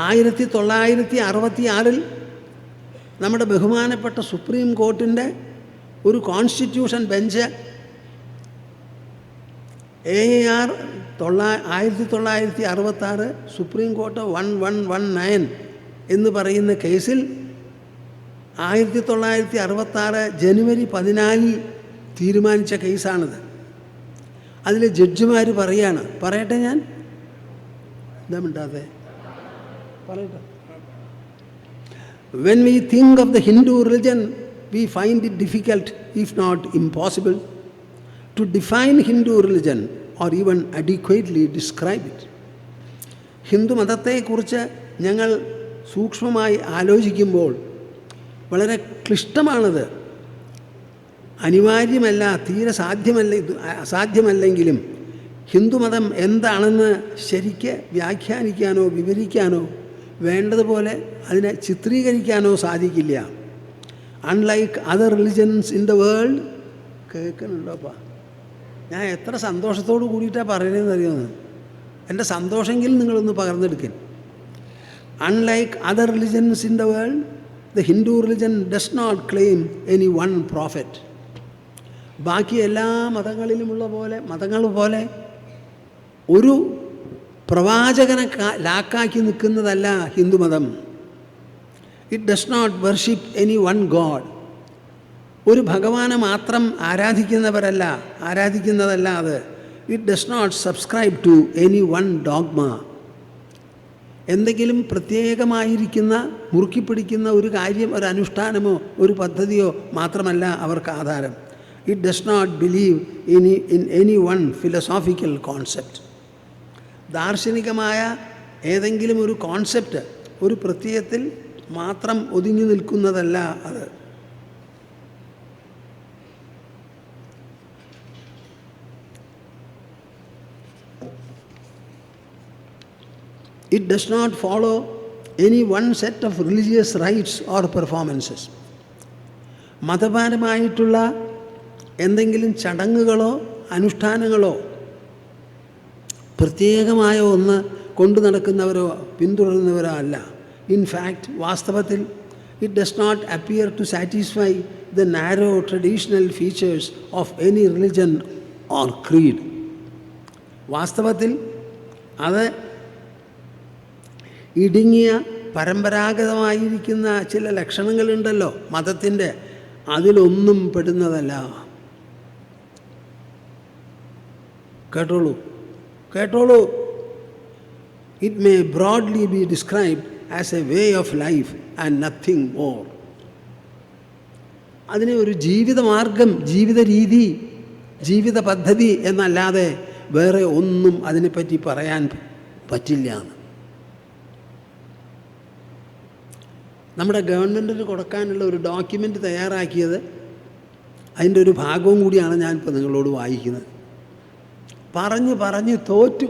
ആയിരത്തി 1966 നമ്മുടെ ബഹുമാനപ്പെട്ട സുപ്രീം കോർട്ടിൻ്റെ ഒരു constitution bench AAR 1966 supreme court 1119 എന്ന് പറയുന്ന കേസിൽ 1966 ജനുവരി 14 തീരുമാനിച്ച കേസാണിത്. അതിൽ ജഡ്ജിമാർ പറയാണ്, പറയട്ടെ, ഞാൻ എന്താ മിണ്ടാതെ പറയട്ടെ. When we think of the Hindu religion, we find it difficult, if not impossible, to define Hindu religion or even adequately describe it. Hindu മതത്തെക്കുറിച്ച് ഞങ്ങൾ സൂക്ഷ്മമായി ആലോചിക്കുമ്പോൾ വളരെ ക്ലിഷ്ടമാണത്. അനിവാര്യമല്ല, തീരെ അസാധ്യമല്ലെങ്കിലും ഹിന്ദുമതം എന്താണെന്ന് ശരിക്ക് വ്യാഖ്യാനിക്കാനോ വിവരിക്കാനോ വേണ്ടതുപോലെ അതിനെ ചിത്രീകരിക്കാനോ സാധിക്കില്ല. Unlike other religions in the world. കേൾക്കുന്നുണ്ടോപ്പാ? ഞാൻ എത്ര സന്തോഷത്തോട് കൂടിയിട്ടാണ് പറയുന്നതെന്ന് അറിയുന്നത്. എൻ്റെ സന്തോഷമെങ്കിലും നിങ്ങളൊന്ന് പകർന്നെടുക്കാൻ. Unlike other religions in the world, the Hindu religion does not claim any one prophet. ബാക്കി എല്ലാ മതങ്ങളിലുമുള്ള മതങ്ങൾ പോലെ ഒരു പ്രവാചകനെ ലാക്കാക്കി നിൽക്കുന്നതല്ല ഹിന്ദുമതം. It does not worship any one god. ഒരു ഭഗവാനെ മാത്രം ആരാധിക്കുന്നതല്ല അത്. It does not subscribe to any one dogma. എന്തെങ്കിലും പ്രത്യേകമായിരിക്കുന്ന മുറുക്കിപ്പിടിക്കുന്ന ഒരു കാര്യം, ഒരു അനുഷ്ഠാനമോ ഒരു പദ്ധതിയോ മാത്രമല്ല അവർക്ക് ആധാരം. It does not believe in any one philosophical concept. ദാർശനികമായ ഏതെങ്കിലും ഒരു കോൺസെപ്റ്റ് ഒരു പ്രത്യയത്തിൽ മാത്രം ഒതുങ്ങി നിൽക്കുന്നതല്ല അത്. It does not follow any one set of religious rites or performances. മതപരമായിട്ടുള്ള എന്തെങ്കിലും ചടങ്ങുകളോ അനുഷ്ഠാനങ്ങളോ പ്രത്യേകമായ ഒന്ന് കൊണ്ടു നടക്കുന്നവരോ പിന്തുടരുന്നവരോ അല്ല. ഇൻഫാക്റ്റ് വാസ്തവത്തിൽ it does not appear to satisfy the narrow traditional features of any religion or creed. വാസ്തവത്തിൽ അത് ഇടുങ്ങിയ പരമ്പരാഗതമായിരിക്കുന്ന ചില ലക്ഷണങ്ങളുണ്ടല്ലോ മതത്തിൻ്റെ, അതിലൊന്നും പെടുന്നതല്ല. കേട്ടോളൂ. It may broadly B described as a way of life and nothing more. അതിനെ ഒരു ജീവിതമാർഗം, ജീവിത രീതി, ജീവിത പദ്ധതി എന്നല്ലാതെ വേറെ ഒന്നും അതിനെപ്പറ്റി പറയാൻ പറ്റില്ല. നമ്മുടെ ഗവൺമെൻറ്റിന് കൊടുക്കാനുള്ള ഒരു ഡോക്യുമെൻ്റ് തയ്യാറാക്കിയത്, അതിൻ്റെ ഒരു ഭാഗവും കൂടിയാണ് ഞാനിപ്പോൾ നിങ്ങളോട് വായിക്കുന്നത്. പറഞ്ഞ് തോറ്റു.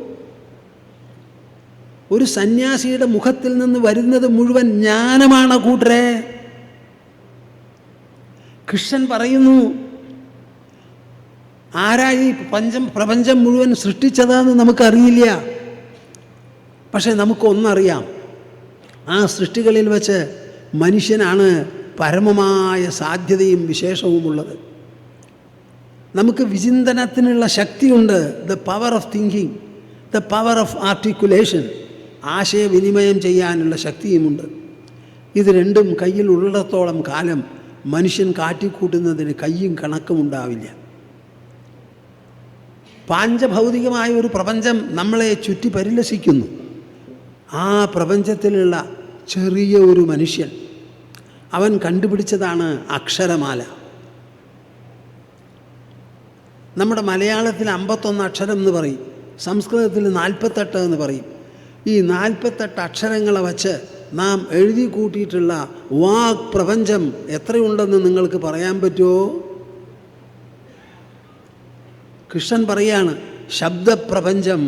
ഒരു സന്യാസിയുടെ മുഖത്തിൽ നിന്ന് വരുന്നത് മുഴുവൻ ജ്ഞാനമാണ് കൂട്ടരെ. കൃഷ്ണൻ പറയുന്നു, ആരായി പ്രപഞ്ചം മുഴുവൻ സൃഷ്ടിച്ചതാന്ന് നമുക്കറിയില്ല. പക്ഷെ നമുക്കൊന്നറിയാം, ആ സൃഷ്ടികളിൽ വെച്ച് മനുഷ്യനാണ് പരമമായ സാധ്യതയും വിശേഷവുമുള്ളത്. നമുക്ക് വിചിന്തനത്തിനുള്ള ശക്തിയുണ്ട്. The power of thinking, the power of articulation, ആശയവിനിമയം ചെയ്യാനുള്ള ശക്തിയുമുണ്ട്. ഇത് രണ്ടും കയ്യിൽ ഉള്ളിടത്തോളം കാലം മനുഷ്യൻ കാട്ടിക്കൂട്ടുന്നതിന് കയ്യും കണക്കുമുണ്ടാവില്ല. പാഞ്ചഭൗതികമായ ഒരു പ്രപഞ്ചം നമ്മളെ ചുറ്റി പരിലസിക്കുന്നു. ആ പ്രപഞ്ചത്തിലുള്ള ചെറിയ ഒരു മനുഷ്യൻ, അവൻ കണ്ടുപിടിച്ചതാണ് അക്ഷരമാല. നമ്മുടെ മലയാളത്തിൽ 51 അക്ഷരം എന്ന് പറയും, സംസ്കൃതത്തിൽ 48 എന്ന് പറയും. ഈ 48 അക്ഷരങ്ങളെ വച്ച് നാം എഴുതി കൂട്ടിയിട്ടുള്ള വാക് പ്രപഞ്ചം എത്രയുണ്ടെന്ന് നിങ്ങൾക്ക് പറയാൻ പറ്റുമോ? കൃഷ്ണൻ പറയാണ് ശബ്ദപ്രപഞ്ചം.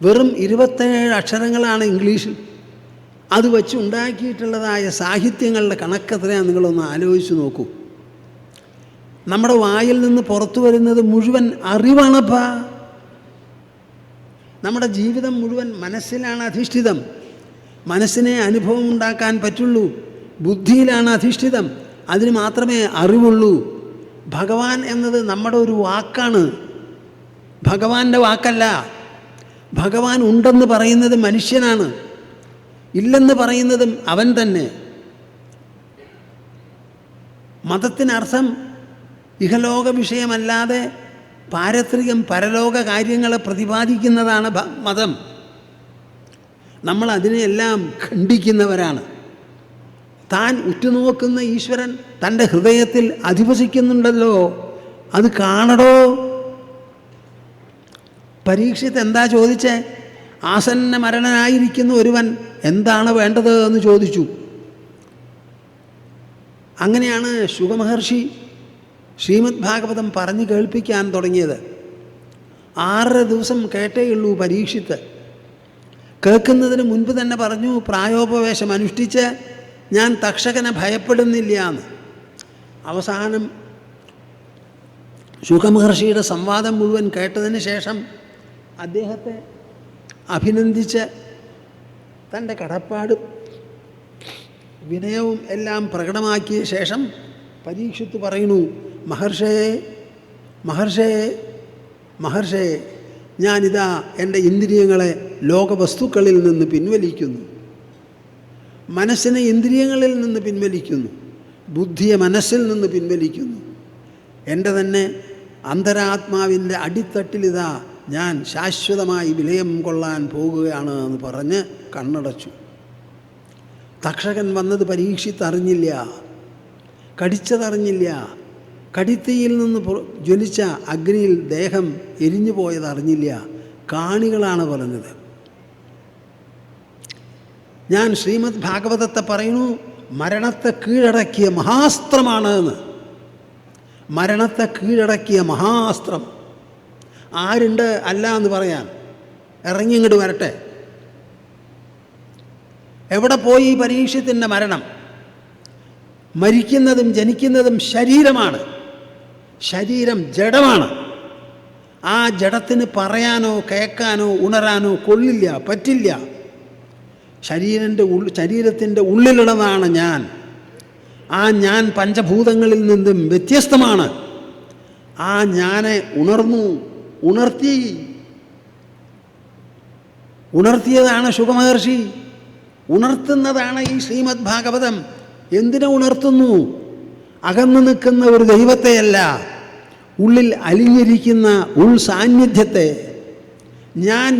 വെറും 27 അക്ഷരങ്ങളാണ് ഇംഗ്ലീഷിൽ. അത് വച്ച് ഉണ്ടാക്കിയിട്ടുള്ളതായ സാഹിത്യങ്ങളുടെ കണക്കെത്രയാണ് നിങ്ങളൊന്ന് ആലോചിച്ച് നോക്കൂ. നമ്മുടെ വായിൽ നിന്ന് പുറത്തു വരുന്നത് മുഴുവൻ അറിവാണപ്പാ. നമ്മുടെ ജീവിതം മുഴുവൻ മനസ്സിലാണ് അധിഷ്ഠിതം. മനസ്സിനെ അനുഭവം ഉണ്ടാക്കാൻ പറ്റുള്ളൂ. ബുദ്ധിയിലാണ് അധിഷ്ഠിതം. അതിന് മാത്രമേ അറിവുള്ളൂ. ഭഗവാൻ എന്നത് നമ്മുടെ ഒരു വാക്കാണ്, ഭഗവാന്റെ വാക്കല്ല. ഭഗവാൻ ഉണ്ടെന്ന് പറയുന്നത് മനുഷ്യനാണ്, ഇല്ലെന്ന് പറയുന്നതും അവൻ തന്നെ. മതത്തിനർത്ഥം ഇഹലോക വിഷയമല്ലാതെ പാരത്രികം പരലോക കാര്യങ്ങളെ പ്രതിപാദിക്കുന്നതാണ് മതം. നമ്മൾ അതിനെയെല്ലാം ഖണ്ഡിക്കുന്നവരാണ്. താൻ ഉറ്റുനോക്കുന്ന ഈശ്വരൻ തൻ്റെ ഹൃദയത്തിൽ അധിവസിക്കുന്നുണ്ടല്ലോ, അത് കാണടോ. പരീക്ഷിത്ത് എന്താ ചോദിച്ചേ? ആസന്ന മരണനായിരിക്കുന്ന ഒരുവൻ എന്താണ് വേണ്ടത് എന്ന് ചോദിച്ചു. അങ്ങനെയാണ് ശുകമഹർഷി ശ്രീമദ് ഭാഗവതം പറഞ്ഞു കേൾപ്പിക്കാൻ തുടങ്ങിയത്. 6 ദിവസം കേട്ടേയുള്ളൂ പരീക്ഷിത്ത്. കേൾക്കുന്നതിന് മുൻപ് തന്നെ പറഞ്ഞു, പ്രായോപവേശം അനുഷ്ഠിച്ച് ഞാൻ തക്ഷകനെ ഭയപ്പെടുന്നില്ല എന്ന്. അവസാനം ശുകമഹർഷിയുടെ സംവാദം മുഴുവൻ കേട്ടതിന് ശേഷം അദ്ദേഹത്തെ അഭിനന്ദിച്ച് തൻ്റെ കടപ്പാടും വിനയവും എല്ലാം പ്രകടമാക്കിയ ശേഷം പരീക്ഷിത്ത് പറയുന്നു, മഹർഷേ മഹർഷേ മഹർഷേ, ഞാനിതാ എൻ്റെ ഇന്ദ്രിയങ്ങളെ ലോകവസ്തുക്കളിൽ നിന്ന് പിൻവലിക്കുന്നു, മനസ്സിനെ ഇന്ദ്രിയങ്ങളിൽ നിന്ന് പിൻവലിക്കുന്നു, ബുദ്ധിയെ മനസ്സിൽ നിന്ന് പിൻവലിക്കുന്നു. എൻ്റെ തന്നെ അന്തരാത്മാവിൻ്റെ അടിത്തട്ടിലിതാ ഞാൻ ശാശ്വതമായി വിലയം കൊള്ളാൻ പോകുകയാണ് എന്ന് പറഞ്ഞ് കണ്ണടച്ചു. തക്ഷകൻ വന്നത് പരീക്ഷിച്ചറിഞ്ഞില്ല, കടിച്ചതറിഞ്ഞില്ല, കടിത്തീയിൽ നിന്ന് ജ്വലിച്ച അഗ്നിയിൽ ദേഹം എരിഞ്ഞു പോയതറിഞ്ഞില്ല. കാണികളാണ് പറഞ്ഞത്. ഞാൻ ശ്രീമദ് ഭാഗവതത്തെ പറയുന്നു, മരണത്തെ കീഴടക്കിയ മഹാസ്ത്രമാണ് എന്ന്. മരണത്തെ കീഴടക്കിയ മഹാസ്ത്രം. ആരുണ്ട് അല്ല എന്ന് പറയാൻ? ഇറങ്ങി ഇങ്ങോട്ട് വരട്ടെ. എവിടെ പോയി പരീക്ഷത്തിൻ്റെ മരണം? മരിക്കുന്നതും ജനിക്കുന്നതും ശരീരമാണ്. ശരീരം ജഡമാണ്. ആ ജഡത്തിന് പറയാനോ കേൾക്കാനോ ഉണരാനോ കൊള്ളില്ല, പറ്റില്ല. ശരീരത്തിൻ്റെ ഉള്ളിലുള്ളതാണ് ഞാൻ. ആ ഞാൻ പഞ്ചഭൂതങ്ങളിൽ നിന്നും വ്യത്യസ്തമാണ്. ആ ഞാനെ ഉണർത്തിയതാണ് ശുകമഹർഷി. ഉണർത്തുന്നതാണ് ഈ ശ്രീമദ് ഭാഗവതം. എന്തിനെ ഉണർത്തുന്നു? അകന്നു നിൽക്കുന്ന ഒരു ദൈവത്തെയല്ല, ഉള്ളിൽ അലിഞ്ഞിരിക്കുന്ന സാന്നിധ്യത്തെ.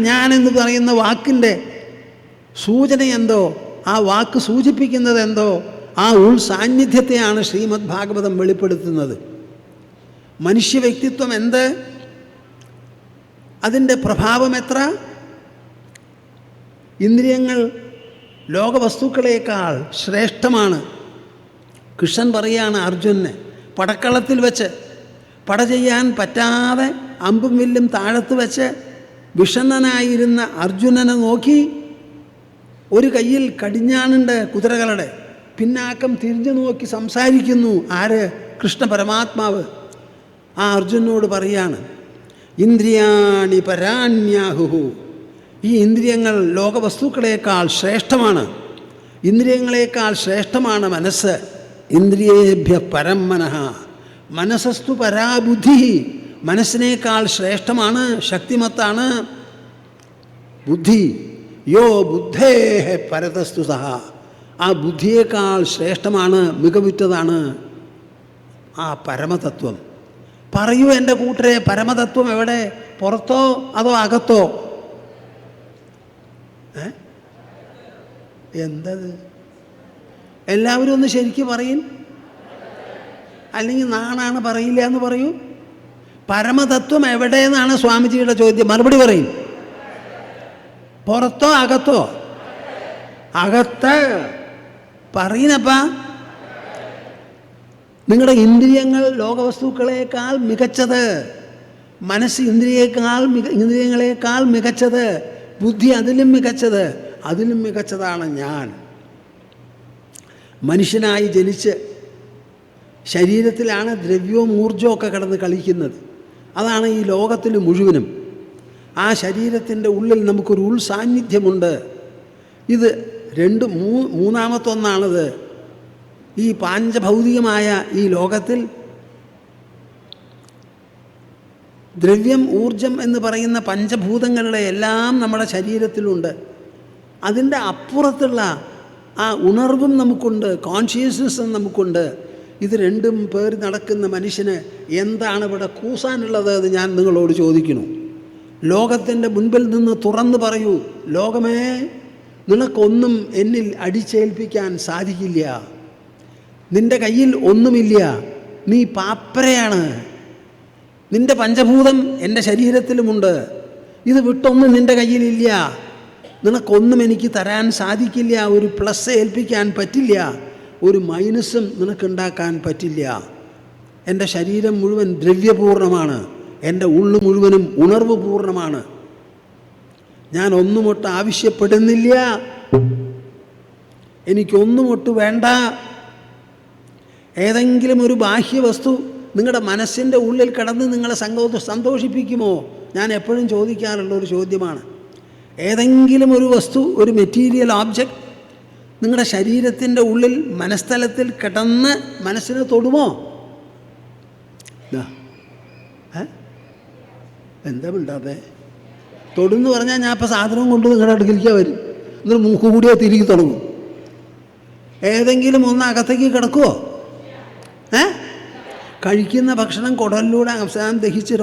ഞാൻ എന്ന് പറയുന്ന വാക്കിൻ്റെ സൂചന എന്തോ, ആ വാക്ക് സൂചിപ്പിക്കുന്നത് എന്തോ, ആ സാന്നിധ്യത്തെയാണ് ശ്രീമദ് ഭാഗവതം വെളിപ്പെടുത്തുന്നത്. മനുഷ്യ വ്യക്തിത്വം എന്ത്? അതിൻ്റെ പ്രഭാവം എത്ര? ഇന്ദ്രിയങ്ങൾ ലോകവസ്തുക്കളേക്കാൾ ശ്രേഷ്ഠമാണ്. കൃഷ്ണൻ പറയുകയാണ് അർജുനനെ, പടക്കളത്തിൽ വെച്ച് പട ചെയ്യാൻ പറ്റാതെ അമ്പും വില്ലും താഴത്ത് വെച്ച് വിഷണ്ണനായിരുന്ന അർജുനനെ നോക്കി, ഒരു കയ്യിൽ കടിഞ്ഞാണുണ്ട് കുതിരകളുടെ, പിന്നാക്കം തിരിഞ്ഞു നോക്കി സംസാരിക്കുന്നു. ആര്? കൃഷ്ണ പരമാത്മാവ്. ആ അർജുനോട് പറയാണ്, ഇന്ദ്രിയാണി പരാണ്യാഹുഹു. ഈ ഇന്ദ്രിയങ്ങൾ ലോകവസ്തുക്കളേക്കാൾ ശ്രേഷ്ഠമാണ്. ഇന്ദ്രിയങ്ങളേക്കാൾ ശ്രേഷ്ഠമാണ് മനസ്സ്. ഇന്ദ്രിയേഭ്യ പരം മനഃ, മനസ്സസ്തു പരാബുദ്ധി. മനസ്സിനേക്കാൾ ശ്രേഷ്ഠമാണ്, ശക്തിമത്താണ് ബുദ്ധി. യോ ബുദ്ധേഹ പരതസ്തു സഹ. ആ ബുദ്ധിയേക്കാൾ ശ്രേഷ്ഠമാണ്, മികവുറ്റതാണ് ആ പരമതത്വം. പറയൂ എൻ്റെ കൂട്ടരെ, പരമതത്വം എവിടെ? പുറത്തോ അതോ അകത്തോ? എന്തത്? എല്ലാവരും ഒന്ന് ശരിക്കും പറയും, അല്ലെങ്കിൽ നാണാണ് പറയില്ല എന്ന് പറയൂ. പരമതത്വം എവിടെയെന്നാണ് സ്വാമിജിയുടെ ചോദ്യം. മറുപടി പറയും. പുറത്തോ അകത്തോ? അകത്ത്. പറയുന്നപ്പാ, നിങ്ങളുടെ ഇന്ദ്രിയങ്ങൾ ലോകവസ്തുക്കളേക്കാൾ മികച്ചത്, മനസ്സ് ഇന്ദ്രിയങ്ങളെക്കാൾ മികച്ചത്, ബുദ്ധി അതിലും മികച്ചത്, അതിലും മികച്ചതാണ് ഞാൻ. മനുഷ്യനായി ജനിച്ച് ശരീരത്തിലാണ് ദ്രവ്യവും ഊർജവും ഒക്കെ കിടന്ന് കളിക്കുന്നത്. അതാണ് ഈ ലോകത്തിൽ മുഴുവനും. ആ ശരീരത്തിൻ്റെ ഉള്ളിൽ നമുക്കൊരു ഉൾസാന്നിധ്യമുണ്ട്. ഇത് മൂന്നാമത്തൊന്നാണത്. ഈ പാഞ്ചഭൗതികമായ ഈ ലോകത്തിൽ ദ്രവ്യം, ഊർജം എന്ന് പറയുന്ന പഞ്ചഭൂതങ്ങളുടെ എല്ലാം നമ്മുടെ ശരീരത്തിലുണ്ട്. അതിൻ്റെ അപ്പുറത്തുള്ള ആ ഉണർവും നമുക്കുണ്ട്, കോൺഷ്യസ്നസ്സും നമുക്കുണ്ട്. ഇത് രണ്ടും പേർ നടക്കുന്ന മനുഷ്യന് എന്താണ് ഇവിടെ കൂസാനുള്ളത് എന്ന് ഞാൻ നിങ്ങളോട് ചോദിക്കുന്നു. ലോകത്തിൻ്റെ മുൻപിൽ നിന്ന് തുറന്നു പറയൂ, ലോകമേ, നിനക്കൊന്നും എന്നിൽ അടിച്ചേൽപ്പിക്കാൻ സാധിക്കില്ല. നിൻ്റെ കയ്യിൽ ഒന്നുമില്ല, നീ പാപ്പരയാണ്. നിൻ്റെ പഞ്ചഭൂതം എൻ്റെ ശരീരത്തിലുമുണ്ട്, ഇത് വിട്ടൊന്നും നിൻ്റെ കയ്യിലില്ല. നിനക്കൊന്നും എനിക്ക് തരാൻ സാധിക്കില്ല, ഒരു പ്ലസ് ഏൽപ്പിക്കാൻ പറ്റില്ല, ഒരു മൈനസും നിനക്കുണ്ടാക്കാൻ പറ്റില്ല. എൻ്റെ ശരീരം മുഴുവൻ ദ്രവ്യപൂർണ്ണമാണ്, എൻ്റെ ഉള്ളു മുഴുവനും ഉണർവ് പൂർണ്ണമാണ്. ഞാൻ ഒന്നുമൊട്ട് ആവശ്യപ്പെടുന്നില്ല, എനിക്കൊന്നുമൊട്ട് വേണ്ട. ഏതെങ്കിലും ഒരു ബാഹ്യവസ്തു നിങ്ങളുടെ മനസ്സിൻ്റെ ഉള്ളിൽ കിടന്ന് നിങ്ങളെ സന്തോഷിപ്പിക്കുമോ? ഞാൻ എപ്പോഴും ചോദിക്കാറുള്ള ഒരു ചോദ്യമാണ്. ഏതെങ്കിലും ഒരു വസ്തു, ഒരു മെറ്റീരിയൽ ഓബ്ജക്റ്റ് നിങ്ങളുടെ ശരീരത്തിൻ്റെ ഉള്ളിൽ മനസ്ഥലത്തിൽ കിടന്ന് മനസ്സിനെ തൊടുമോ? എന്താ മിണ്ടാതെ? തൊടുന്ന് പറഞ്ഞാൽ ഞാൻ ഇപ്പോൾ സാധനം കൊണ്ട് നിങ്ങളുടെ അടുക്കലേക്ക് വരും, എന്നിട്ട് മൂക്ക് കൂടിയോ തിരികെ തുടങ്ങും. ഏതെങ്കിലും ഒന്ന് അകത്തേക്ക് കിടക്കുമോ? കഴിക്കുന്ന ഭക്ഷണം കുടലിലൂടെ അവസാനം ദഹിച്ച്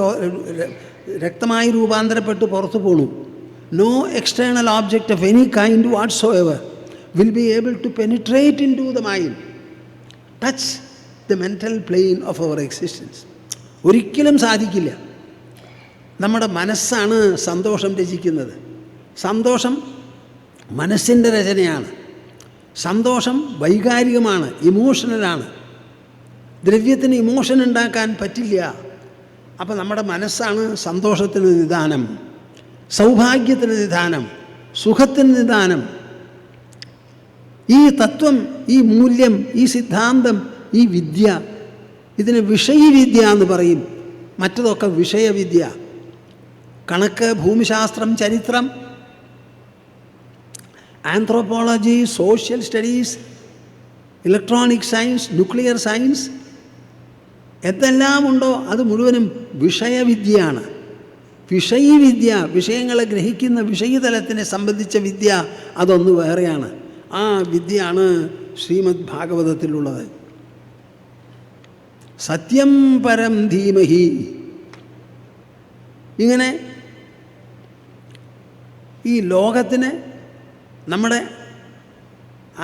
രക്തമായി രൂപാന്തരപ്പെട്ട് പുറത്തു പോണു. No external object of any kind whatsoever will be able to penetrate into the mind, touch the mental plane of our existence. ഒരിക്കലും സാധിക്കില്ല. നമ്മുടെ മനസ്സാണ് സന്തോഷം രചിക്കുന്നത്. സന്തോഷം മനസ്സിൻ്റെ രചനയാണ്. സന്തോഷം വൈകാരികമാണ്, ഇമോഷണലാണ്. ദ്രവ്യത്തിന് ഇമോഷൻ ഉണ്ടാക്കാൻ പറ്റില്ല. അപ്പം നമ്മുടെ മനസ്സാണ് സന്തോഷത്തിന് നിദാനം, സൗഭാഗ്യത്തിന് നിദാനം, സുഖത്തിന് നിദാനം. ഈ തത്വം, ഈ മൂല്യം, ഈ സിദ്ധാന്തം, ഈ വിദ്യ, ഇതിന് വിഷയവിദ്യ എന്ന് പറയും. മറ്റതൊക്കെ വിഷയവിദ്യ. കണക്ക്, ഭൂമിശാസ്ത്രം, ചരിത്രം, anthropology, social studies, electronic science, nuclear science, എന്തെല്ലാം ഉണ്ടോ അത് മുഴുവനും വിഷയവിദ്യയാണ്. വിഷയവിദ്യ, വിഷയങ്ങളെ ഗ്രഹിക്കുന്ന വിഷയതലത്തിനെ സംബന്ധിച്ച വിദ്യ, അതൊന്ന് വേറെയാണ്. ആ വിദ്യയാണ് ശ്രീമദ് ഭാഗവതത്തിലുള്ളത്. സത്യം പരം ധീമഹി. ഇങ്ങനെ ഈ ലോകത്തിന് നമ്മുടെ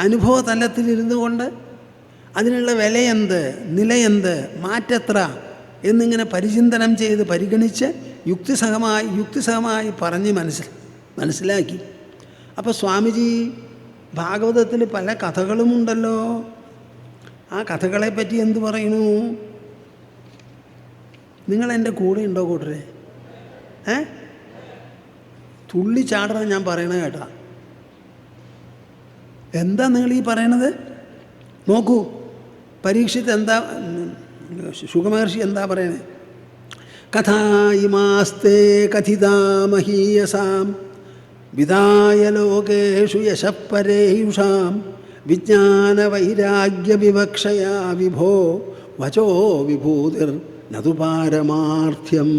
അനുഭവ തലത്തിലിരുന്നു കൊണ്ട് അതിനുള്ള വിലയെന്ത്, നിലയെന്ത്, മാറ്റെത്ര എന്നിങ്ങനെ പരിചിന്തനം ചെയ്ത് പരിഗണിച്ച് യുക്തിസഹമായി പറഞ്ഞ് മനസ്സിലാക്കി. അപ്പോൾ സ്വാമിജി ഭാഗവതത്തിൽ പല കഥകളുമുണ്ടല്ലോ. ആ കഥകളെപ്പറ്റി എന്തു പറയുന്നു? നിങ്ങളെൻ്റെ കൂടെ ഉണ്ടോ കൂട്ടരെ? തുള്ളിച്ചാടണം ഞാൻ പറയണത് കേട്ടാ. എന്താ നിങ്ങൾ ഈ പറയണത്? നോക്കൂ, പരീക്ഷിത്ത് എന്താ, ശുകമഹർഷി എന്താ പറയണേ? കഥായിമാസ്തേ കഥിതാ മഹീയസാം വിദായ ലോകേഷു യശപ്പരേയുഷാം വിജ്ഞാനവൈരാഗ്യവിവക്ഷയാ വിഭോ വചോ വിഭൂതിർ നതു പാരമാർത്ഥ്യം.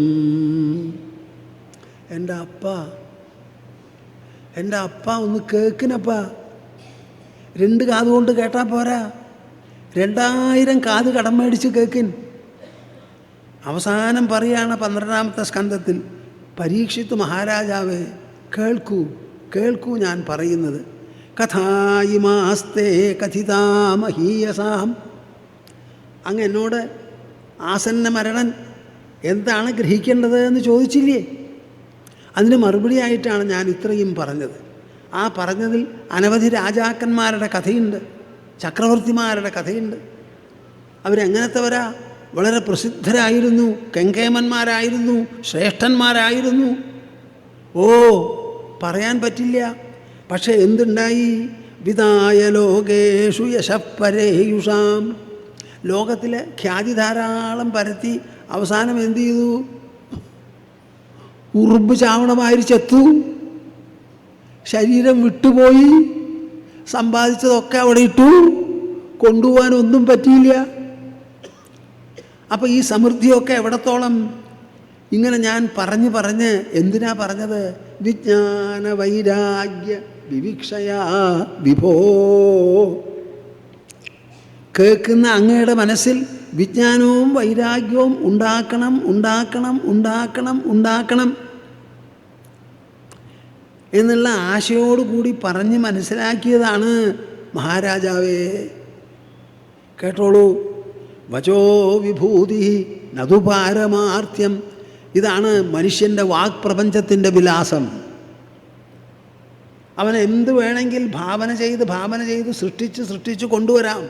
എൻ്റെ അപ്പ ഒന്ന് കേൾക്കിനപ്പാ. 2 കാതുകൊണ്ട് കേട്ടാൽ പോരാ, 2000 കാത് കടം മേടിച്ച് കേൾക്കിൻ. അവസാനം പറയാണ് 12ാമത്തെ സ്കന്ധത്തിൽ, പരീക്ഷിത്ത് മഹാരാജാവേ കേൾക്കൂ ഞാൻ പറയുന്നത്. കഥായിമാസ്തേ കഥിതാ മഹീയസാം. അങ്ങ് എന്നോട് ആസന്ന മരണൻ എന്താണ് ഗ്രഹിക്കേണ്ടത് എന്ന് ചോദിച്ചില്ലേ? അതിന് മറുപടിയായിട്ടാണ് ഞാൻ ഇത്രയും പറഞ്ഞത്. ആ പറഞ്ഞതിൽ അനവധി രാജാക്കന്മാരുടെ കഥയുണ്ട്, ചക്രവർത്തിമാരുടെ കഥയുണ്ട്. അവരെങ്ങനത്തെവരാ? വളരെ പ്രസിദ്ധരായിരുന്നു, കെങ്കേമന്മാരായിരുന്നു, ശ്രേഷ്ഠന്മാരായിരുന്നു. ഓ, പറയാൻ പറ്റില്ല. പക്ഷേ എന്തുണ്ടായി? വിദായ ലോകേഷു യശപ്പരേയുഷാം. ലോകത്തിലെ ഖ്യാതി ധാരാളം പരത്തി അവസാനം എന്തു ചെയ്തു? ഉറുമ്പ് ചാവണമാതിരി ചെത്തു, ശരീരം വിട്ടുപോയി, സമ്പാദിച്ചതൊക്കെ അവിടെ ഇട്ടു, കൊണ്ടുപോകാനൊന്നും പറ്റിയില്ല. അപ്പം ഈ സമൃദ്ധിയൊക്കെ എവിടത്തോളം? ഇങ്ങനെ ഞാൻ പറഞ്ഞ് എന്തിനാ പറഞ്ഞത്? വിജ്ഞാന വൈരാഗ്യ വിവിക്ഷയാ വിഭോ. കേൾക്കുന്ന അങ്ങയുടെ മനസ്സിൽ വിജ്ഞാനവും വൈരാഗ്യവും ഉണ്ടാക്കണം ഉണ്ടാക്കണം ഉണ്ടാക്കണം ഉണ്ടാക്കണം എന്നുള്ള ആശയോടുകൂടി പറഞ്ഞ് മനസ്സിലാക്കിയതാണ് മഹാരാജാവേ. കേട്ടോളൂ. വചോ വിഭൂതി നതു പാരമാർത്ഥ്യം. ഇതാണ് മനുഷ്യൻ്റെ വാക്പ്രപഞ്ചത്തിൻ്റെ വിലാസം. അവൻ എന്ത് വേണമെങ്കിൽ ഭാവന ചെയ്ത് സൃഷ്ടിച്ച് കൊണ്ടുവരാം.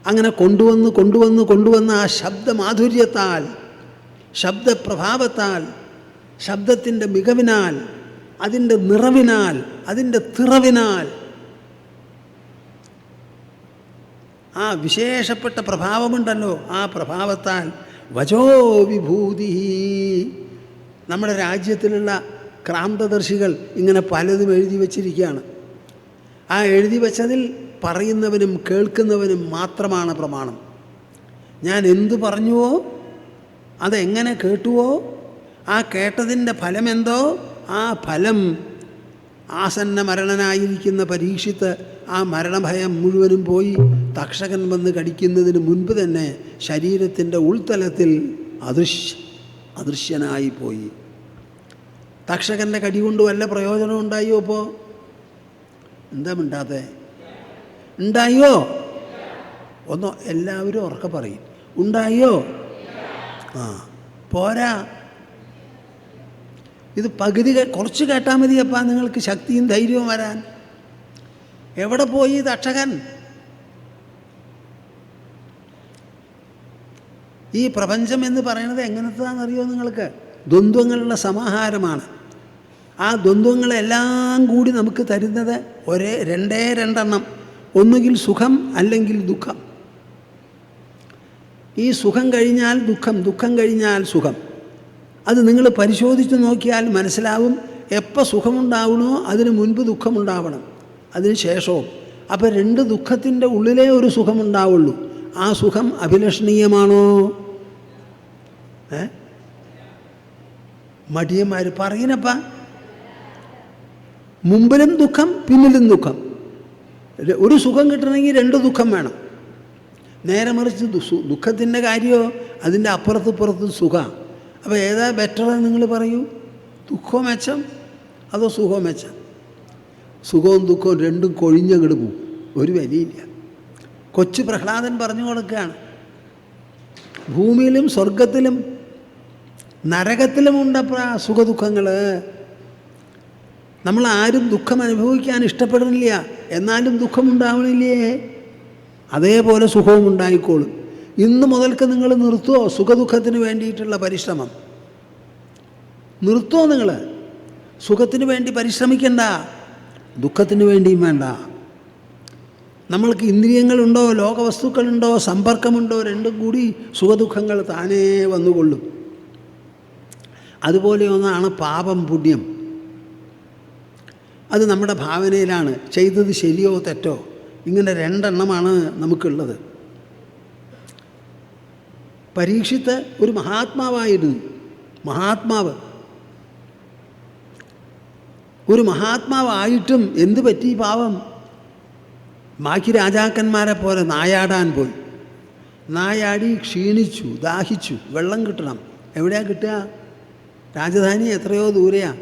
അങ്ങനെ കൊണ്ടുവന്ന് ആ ശബ്ദമാധുര്യത്താൽ, ശബ്ദപ്രഭാവത്താൽ, ശബ്ദത്തിൻ്റെ മികവിനാൽ, അതിൻ്റെ നിറവിനാൽ, അതിൻ്റെ തിറവിനാൽ, ആ വിശേഷപ്പെട്ട പ്രഭാവമുണ്ടല്ലോ, ആ പ്രഭാവത്താൽ വചോ വിഭൂതി. നമ്മുടെ രാജ്യത്തിലുള്ള ക്രാന്തദർശികൾ ഇങ്ങനെ പലതും എഴുതി വച്ചിരിക്കുകയാണ്. ആ എഴുതി വച്ചതിൽ പറയുന്നവനും കേൾക്കുന്നവനും മാത്രമാണ് പ്രമാണം. ഞാൻ എന്തു പറഞ്ഞുവോ, അതെങ്ങനെ കേട്ടുവോ, ആ കേട്ടതിൻ്റെ ഫലമെന്തോ, ആ ഫലം ആസന്ന മരണനായിരിക്കുന്ന പരീക്ഷിത്ത് ആ മരണഭയം മുഴുവനും പോയി തക്ഷകൻ വന്ന് കടിക്കുന്നതിന് മുൻപ് തന്നെ ശരീരത്തിൻ്റെ ഉൾത്തലത്തിൽ അദൃശ്യനായി പോയി. തക്ഷകൻ്റെ കടി കൊണ്ട് വല്ല പ്രയോജനം ഉണ്ടായോ? ഇപ്പോൾ എന്താ മിണ്ടാതെ? ഉണ്ടായോ? ഒന്നോ എല്ലാവരും ഉറക്കെ പറയും. ഉണ്ടായോ? ആ, പോരാ. ഇത് പകുതി കുറച്ച് കേട്ടാൽ മതിയപ്പാ നിങ്ങൾക്ക് ശക്തിയും ധൈര്യവും വരാൻ. എവിടെ പോയി തക്ഷകൻ? ഈ പ്രപഞ്ചം എന്ന് പറയുന്നത് എങ്ങനത്തേതാണെന്നറിയോ നിങ്ങൾക്ക്? ദ്വന്ദ്വങ്ങളുടെ സമാഹാരമാണ്. ആ ദ്വന്ദ്വങ്ങളെല്ലാം കൂടി നമുക്ക് തരുന്നത് രണ്ടെണ്ണം. ഒന്നുകിൽ സുഖം, അല്ലെങ്കിൽ ദുഃഖം. ഈ സുഖം കഴിഞ്ഞാൽ ദുഃഖം, ദുഃഖം കഴിഞ്ഞാൽ സുഖം. അത് നിങ്ങൾ പരിശോധിച്ച് നോക്കിയാൽ മനസ്സിലാവും. എപ്പോൾ സുഖമുണ്ടാവണോ അതിന് മുൻപ് ദുഃഖമുണ്ടാവണം, അതിന് ശേഷവും. അപ്പോൾ രണ്ട് ദുഃഖത്തിൻ്റെ ഉള്ളിലേ ഒരു സുഖമുണ്ടാവുള്ളൂ. ആ സുഖം അഭിലഷണീയമാണോ? മടിയന്മാർ പറയുന്നപ്പ മുമ്പിലും ദുഃഖം, പിന്നിലും ദുഃഖം. ഒരു സുഖം കിട്ടണമെങ്കിൽ രണ്ട് ദുഃഖം വേണം. നേരെ മറിച്ച് ദുഃഖത്തിൻ്റെ കാര്യമോ അതിൻ്റെ അപ്പുറത്തും സുഖം. അപ്പോൾ ഏതാ ബെറ്റർ നിങ്ങൾ പറയൂ? ദുഃഖവും മെച്ചം അതോ സുഖവും മെച്ചം? സുഖവും ദുഃഖവും രണ്ടും കൊഴിഞ്ഞങ്ങോട്ട് പോകും, ഒരു വിലയില്ല. കൊച്ചു പ്രഹ്ലാദൻ പറഞ്ഞു കൊടുക്കുകയാണ്, ഭൂമിയിലും സ്വർഗത്തിലും നരകത്തിലുമുണ്ടപ്പോൾ സുഖദുഃഖങ്ങൾ. നമ്മളാരും ദുഃഖം അനുഭവിക്കാൻ ഇഷ്ടപ്പെടുന്നില്ല, എന്നാലും ദുഃഖമുണ്ടാവണില്ലേ? അതേപോലെ സുഖവും ഉണ്ടായിക്കോളും. ഇന്ന് മുതൽക്ക് നിങ്ങൾ നിർത്തുമോ സുഖദുഃഖത്തിന് വേണ്ടിയിട്ടുള്ള പരിശ്രമം? നിർത്തുമോ? നിങ്ങൾ സുഖത്തിന് വേണ്ടി പരിശ്രമിക്കണ്ട, ദുഃഖത്തിന് വേണ്ടിയും വേണ്ട. നമ്മൾക്ക് ഇന്ദ്രിയങ്ങളുണ്ടോ, ലോകവസ്തുക്കളുണ്ടോ, സമ്പർക്കമുണ്ടോ, രണ്ടും കൂടി സുഖദുഃഖങ്ങൾ താനേ വന്നുകൊള്ളും. അതുപോലെ ഒന്നാണ് പാപം പുണ്യം. അത് നമ്മുടെ ഭാവനയിലാണ്. ചെയ്തത് ശരിയോ തെറ്റോ, ഇങ്ങനെ രണ്ടെണ്ണമാണ് നമുക്കുള്ളത്. പരീക്ഷിത്ത് ഒരു മഹാത്മാവായിരുന്നു. ഒരു മഹാത്മാവായിട്ടും എന്തു പറ്റി? പാവം ബാക്കി രാജാക്കന്മാരെ പോലെ നായാടാൻ പോയി. നായാടി ക്ഷീണിച്ചു, ദാഹിച്ചു, വെള്ളം കിട്ടണം. എവിടെയാണ് കിട്ടുക? രാജധാനി എത്രയോ ദൂരെയാണ്.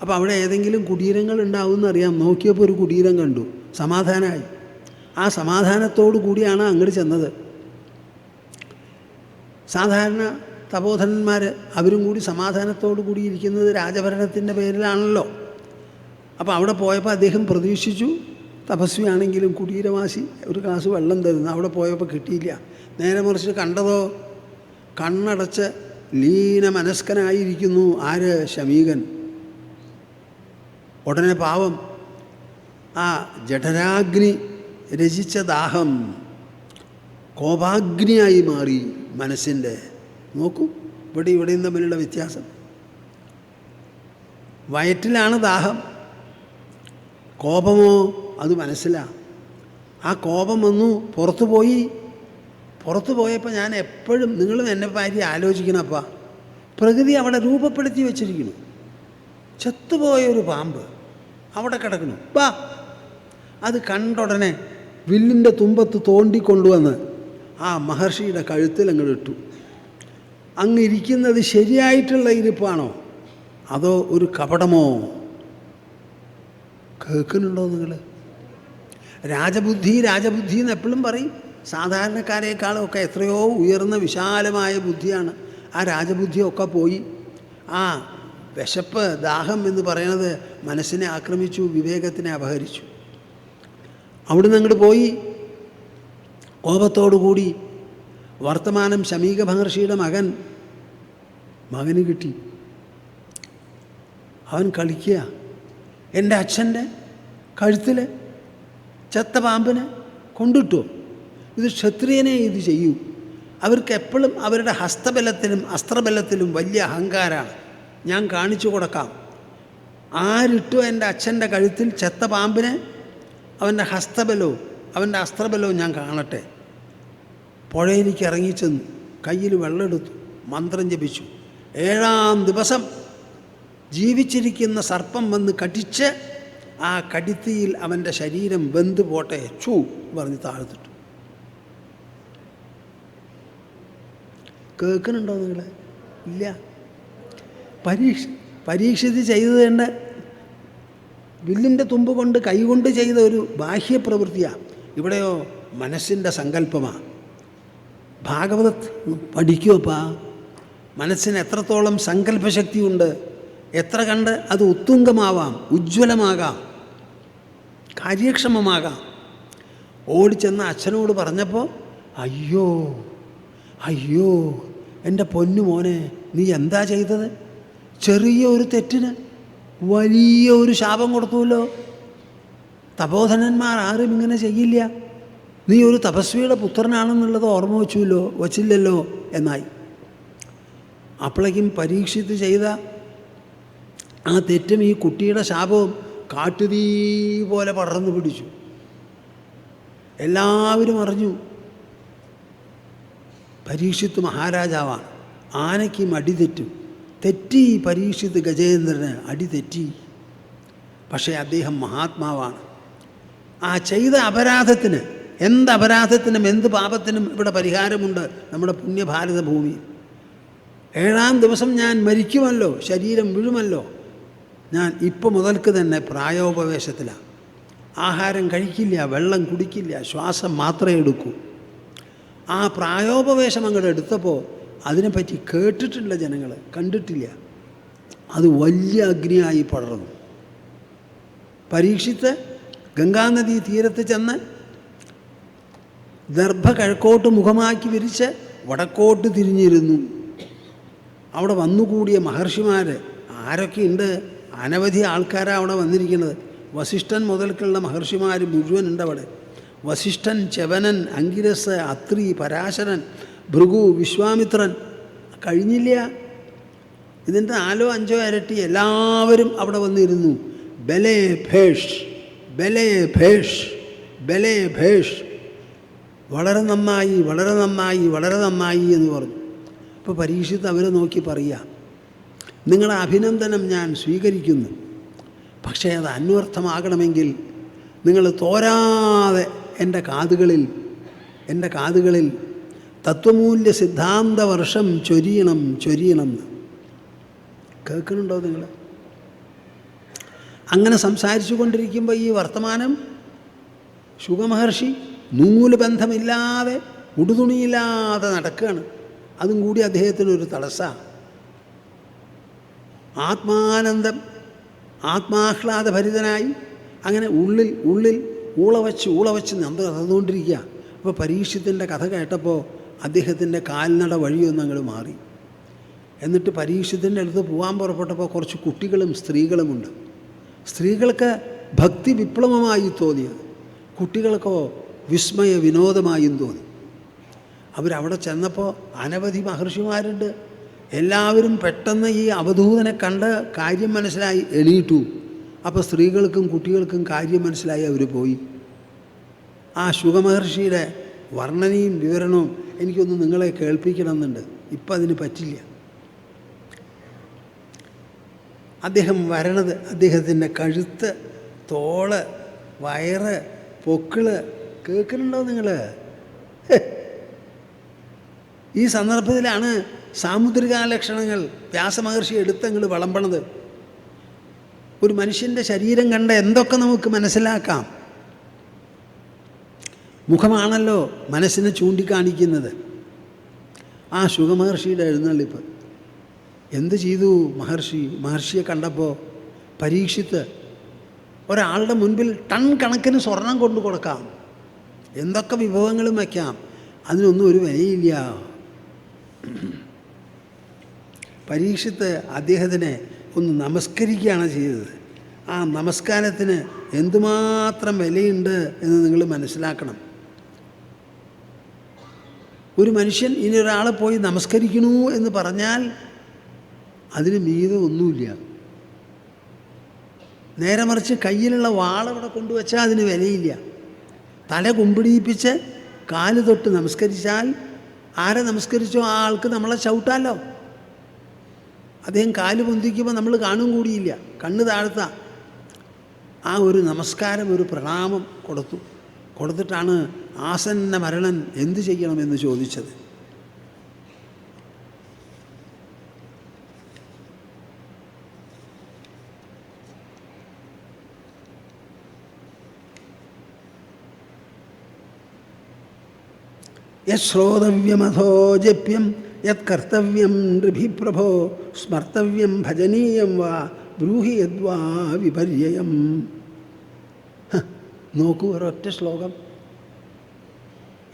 അപ്പോൾ അവിടെ ഏതെങ്കിലും കുടീരങ്ങൾ ഉണ്ടാവുമെന്ന് അറിയാം. നോക്കിയപ്പോൾ ഒരു കുടീരം കണ്ടു, സമാധാനമായി. ആ സമാധാനത്തോടു കൂടിയാണ് അങ്ങോട്ട് ചെന്നത്. സാധാരണ തപോധനന്മാർ അവരും കൂടി സമാധാനത്തോടു കൂടി ഇരിക്കുന്നത് രാജഭരണത്തിൻ്റെ പേരിലാണല്ലോ. അപ്പോൾ അവിടെ പോയപ്പോൾ അദ്ദേഹം പ്രതീക്ഷിച്ചു തപസ്വിയാണെങ്കിലും കുടീരവാസി ഒരു ഗ്ലാസ് വെള്ളം തരുന്നു. അവിടെ പോയപ്പോൾ കിട്ടിയില്ല. നേരെ മറിച്ച് കണ്ടതോ കണ്ണടച്ച് ലീന മനസ്കനായിരിക്കുന്നു ആര്? ശമീകൻ. ഉടനെ പാവം ആ ജഠരാഗ്നി രചിച്ച ദാഹം കോപാഗ്നിയായി മാറി മനസ്സിൻ്റെ. നോക്കൂ, ഇവിടെയും തമ്മിലുള്ള വ്യത്യാസം. വയറ്റിലാണ് ദാഹം, കോപമോ അത് മനസ്സിലാണ്. ആ കോപം വന്നു പുറത്തു പോയപ്പോൾ ഞാൻ എപ്പോഴും, നിങ്ങളും എന്നെ പറ്റി ആലോചിക്കണപ്പാ, പ്രകൃതി അവിടെ രൂപപ്പെടുത്തി വച്ചിരിക്കുന്നു. ചത്തുപോയൊരു പാമ്പ് അവിടെ കിടക്കുന്നു. ബാ, അത് കണ്ടുടനെ വില്ലിൻ്റെ തുമ്പത്ത് തോണ്ടിക്കൊണ്ടുവന്ന് ആ മഹർഷിയുടെ കഴുത്തിൽ അങ്ങോട്ട് ഇട്ടു. അങ്ങ് ഇരിക്കുന്നത് ശരിയായിട്ടുള്ള ഇരിപ്പാണോ അതോ ഒരു കപടമോ? കേൾക്കുന്നുണ്ടോ നിങ്ങൾ? രാജബുദ്ധി എന്ന് എപ്പോഴും പറയും. സാധാരണക്കാരേക്കാളും ഒക്കെ എത്രയോ ഉയർന്ന വിശാലമായ ബുദ്ധിയാണ്. ആ രാജബുദ്ധിയൊക്കെ പോയി. ആ വിശപ്പ്, ദാഹം എന്ന് പറയുന്നത് മനസ്സിനെ ആക്രമിച്ചു, വിവേകത്തിനെ അപഹരിച്ചു. അവിടുന്ന് അങ്ങോട്ട് പോയി കോപത്തോടുകൂടി. വർത്തമാനം ശമീക മഹർഷിയുടെ മകന് കിട്ടി. അവൻ കളിക്കുക. എൻ്റെ അച്ഛൻ്റെ കഴുത്തിൽ ചത്ത പാമ്പിനെ കൊണ്ടിട്ടു. ഇത് ക്ഷത്രിയനെ ഇത് ചെയ്യൂ. അവർക്ക് എപ്പോഴും അവരുടെ ഹസ്തബലത്തിലും അസ്ത്രബലത്തിലും വലിയ അഹങ്കാരമാണ്. ഞാൻ കാണിച്ചു കൊടുക്കാം. ആരിട്ടു എൻ്റെ അച്ഛൻ്റെ കഴുത്തിൽ ചത്ത പാമ്പിനെ? അവൻ്റെ ഹസ്തബലവും അവൻ്റെ അസ്ത്രബലവും ഞാൻ കാണട്ടെ. പുഴയിലേക്ക് ഇറങ്ങിച്ചെന്നു, കയ്യിൽ വെള്ളമെടുത്തു, മന്ത്രം ജപിച്ചു. 7-ാം ദിവസം ജീവിച്ചിരിക്കുന്ന സർപ്പം വന്ന് കടിച്ച് ആ കടിത്തിയിൽ അവൻ്റെ ശരീരം വെന്ത് പോട്ടെ ചൂ പറഞ്ഞ് താഴ്ത്തിട്ടു. കേൾക്കുന്നുണ്ടോ നിങ്ങൾ? ഇല്ല. പരീക്ഷിച്ച് ചെയ്തത് തന്നെ വില്ലിൻ്റെ തുമ്പ് കൊണ്ട് കൈകൊണ്ട് ചെയ്ത ഒരു ബാഹ്യപ്രവൃത്തിയാണ്. ഇവിടെയോ മനസ്സിൻ്റെ സങ്കല്പമാണ്. ഭാഗവത് പഠിക്കുമപ്പാ. മനസ്സിന് എത്രത്തോളം സങ്കല്പശക്തിയുണ്ട്, എത്ര കണ്ട് അത് ഉത്തുംഗമാവാം, ഉജ്ജ്വലമാകാം, കാര്യക്ഷമമാകാം. ഓടിച്ചെന്ന് അച്ഛനോട് പറഞ്ഞപ്പോൾ, അയ്യോ എൻ്റെ പൊന്നു മോനെ, നീ എന്താ ചെയ്തത്? ചെറിയ ഒരു തെറ്റിന് വലിയ ഒരു ശാപം കൊടുത്തുവല്ലോ. തപോധനന്മാർ ആരും ഇങ്ങനെ ചെയ്യില്ല. നീ ഒരു തപസ്വിയുടെ പുത്രനാണെന്നുള്ളത് ഓർമ്മ വച്ചില്ലല്ലോ എന്നായി. അപ്പോഴേക്കും പരീക്ഷിച്ച് ചെയ്ത ആ തെറ്റും ഈ കുട്ടിയുടെ ശാപവും കാട്ടുതീ പോലെ പടർന്നു പിടിച്ചു. എല്ലാവരും അറിഞ്ഞു. പരീക്ഷിത്ത് മഹാരാജാവാണ്. ആനയ്ക്ക് അടി തെറ്റി പരീക്ഷിത്ത് ഗജേന്ദ്രന് അടി തെറ്റി. പക്ഷേ അദ്ദേഹം മഹാത്മാവാണ്. ആ ചെയ്ത അപരാധത്തിന്, എന്ത് അപരാധത്തിനും എന്ത് പാപത്തിനും ഇവിടെ പരിഹാരമുണ്ട് നമ്മുടെ പുണ്യഭാരത ഭൂമിയിൽ. 7-ാം ദിവസം ഞാൻ മരിക്കുമല്ലോ, ശരീരം വീഴുമല്ലോ. ഞാൻ ഇപ്പോൾ മുതൽക്ക് തന്നെ പ്രായോപവേശത്തിലാണ്. ആഹാരം കഴിക്കില്ല, വെള്ളം കുടിക്കില്ല, ശ്വാസം മാത്രമേ എടുക്കൂ. ആ പ്രായോപവേശം അങ്ങോട്ട് എടുത്തപ്പോൾ അതിനെപ്പറ്റി കേട്ടിട്ടുള്ള ജനങ്ങൾ കണ്ടിട്ടില്ല. അത് വലിയ അഗ്നിയായി പടർന്നു. പരീക്ഷിത്ത് ഗംഗാനദി തീരത്ത് ചെന്ന് ദർഭ കിഴക്കോട്ട് മുഖമാക്കി വിരിച്ച് വടക്കോട്ട് തിരിഞ്ഞിരുന്നു. അവിടെ വന്നുകൂടിയ മഹർഷിമാർ ആരൊക്കെയുണ്ട്? അനവധി ആൾക്കാരാണ് അവിടെ വന്നിരിക്കുന്നത്. വസിഷ്ഠൻ മുതൽക്കുള്ള മഹർഷിമാർ മുഴുവനുണ്ട് അവിടെ. വസിഷ്ഠൻ, ച്യവനൻ, അങ്കിരസ്, അത്രി, പരാശരൻ, ഭൃഗു, വിശ്വാമിത്രൻ. കഴിഞ്ഞില്ല. ഇതിൻ്റെ 4-5 ഇരട്ടി എല്ലാവരും അവിടെ വന്നിരുന്നു. ബലേ ഭേഷ്, ബലേ ഭേഷ്, ബലേ ഭേഷ്. വളരെ നന്നായി, വളരെ നന്നായി, വളരെ നന്നായി എന്ന് പറഞ്ഞു. അപ്പോൾ പരീക്ഷിത്ത് അവരെ നോക്കി പറയുക, നിങ്ങളുടെ അഭിനന്ദനം ഞാൻ സ്വീകരിക്കുന്നു. പക്ഷേ അത് അന്വർത്ഥമാകണമെങ്കിൽ നിങ്ങൾ തോരാതെ എൻ്റെ കാതുകളിൽ തത്വമൂല്യ സിദ്ധാന്ത വർഷം ചൊരിയണം. കേൾക്കുന്നുണ്ടോ നിങ്ങൾ? അങ്ങനെ സംസാരിച്ചു കൊണ്ടിരിക്കുമ്പോൾ ഈ വർത്തമാനം ശുഗമഹർഷി നൂല് ബന്ധമില്ലാതെ ഉടുതുണിയില്ലാതെ നടക്കുകയാണ്. അതും കൂടി അദ്ദേഹത്തിനൊരു തടസ്സമാണ്. ആത്മാനന്ദം, ആത്മാഹ്ലാദഭരിതനായി അങ്ങനെ ഉള്ളിൽ ഊളവച്ച് നടന്നുകൊണ്ടിരിക്കുക. അപ്പോൾ പരീക്ഷത്തിൻ്റെ കഥ കേട്ടപ്പോൾ അദ്ദേഹത്തിൻ്റെ കാൽനട വഴിയൊന്നും അങ്ങോട്ട് മാറി. എന്നിട്ട് പരീക്ഷത്തിൻ്റെ അടുത്ത് പോകാൻ പുറപ്പെട്ടപ്പോൾ കുറച്ച് കുട്ടികളും സ്ത്രീകളുമുണ്ട്. സ്ത്രീകൾക്ക് ഭക്തി വിപ്ലവമായി തോന്നിയത്, കുട്ടികൾക്കോ വിസ്മയ വിനോദമായും തോന്നി. അവരവിടെ ചെന്നപ്പോൾ അനവധി മഹർഷിമാരുണ്ട്. എല്ലാവരും പെട്ടെന്ന് ഈ അവധൂതനെ കണ്ട് കാര്യം മനസ്സിലായി എണീറ്റു. അപ്പോൾ സ്ത്രീകൾക്കും കുട്ടികൾക്കും കാര്യം മനസ്സിലായി അവർ പോയി. ആ ശുഗമഹർഷിയുടെ വർണ്ണനയും വിവരണവും എനിക്കൊന്ന് നിങ്ങളെ കേൾപ്പിക്കണമെന്നുണ്ട്. ഇപ്പം അതിന് പറ്റില്ല. അദ്ദേഹം വരണത്, അദ്ദേഹത്തിൻ്റെ കഴുത്ത്, തോള്, വയറ്, പൊക്കിള് കേൾക്കുന്നുണ്ടോ നിങ്ങൾ? ഈ സന്ദർഭത്തിലാണ് സാമുദ്രികാലക്ഷണങ്ങൾ വ്യാസമഹർഷി എടുത്തങ്ങൾ വിളമ്പണത്. ഒരു മനുഷ്യൻ്റെ ശരീരം കണ്ട് എന്തൊക്കെ നമുക്ക് മനസ്സിലാക്കാം. മുഖമാണല്ലോ മനസ്സിനെ ചൂണ്ടിക്കാണിക്കുന്നത്. ആ ശുഗമഹർഷിയുടെ എഴുന്നള്ളിപ്പ് എന്ത് ചെയ്തു മഹർഷിയെ കണ്ടപ്പോൾ പരീക്ഷിത്ത് ഒരാളുടെ മുൻപിൽ ടൺ കണക്കിന് സ്വർണം കൊണ്ടു കൊടുക്കാം, എന്തൊക്കെ വിഭവങ്ങളും വയ്ക്കാം, അതിനൊന്നും ഒരു വിലയില്ല. പരീക്ഷിത്ത് അദ്ദേഹത്തിനെ ഒന്ന് നമസ്കരിക്കുകയാണ് ചെയ്തത്. ആ നമസ്കാരത്തിന് എന്തുമാത്രം വിലയുണ്ട് എന്ന് നിങ്ങൾ മനസ്സിലാക്കണം. ഒരു മനുഷ്യൻ ഇനി ഒരാളെ പോയി നമസ്കരിക്കണു എന്ന് പറഞ്ഞാൽ അതിന് മീതെ ഒന്നുമില്ല. നേരെ മറിച്ച് കയ്യിലുള്ള വാളവിടെ കൊണ്ടുവച്ചാൽ അതിന് വിലയില്ല. തല കുമ്പിടിയിപ്പിച്ച് കാല് തൊട്ട് നമസ്കരിച്ചാൽ ആരെ നമസ്കരിച്ചോ ആ ആൾക്ക് നമ്മളെ ചവിട്ടാലോ. അദ്ദേഹം കാല് പൊന്തിക്കുമ്പോൾ നമ്മൾ കാണും കൂടിയില്ല, കണ്ണ് താഴ്ത്ത. ആ ഒരു നമസ്കാരം, ഒരു പ്രണാമം കൊടുത്തിട്ടാണ് ആസന്ന മരണൻ എന്തു ചെയ്യണമെന്ന് ചോദിച്ചത്. യശ്രോതവ്യമഥോ ജപ്യം യത് കർത്തവ്യം നൃഭിപ്രഭോ സ്മർത്തവ്യം ഭജനീയം വാ ബ്രൂഹി യദ്വാ വിപര്യം. നോക്കൂ, ഒരൊറ്റ ശ്ലോകം.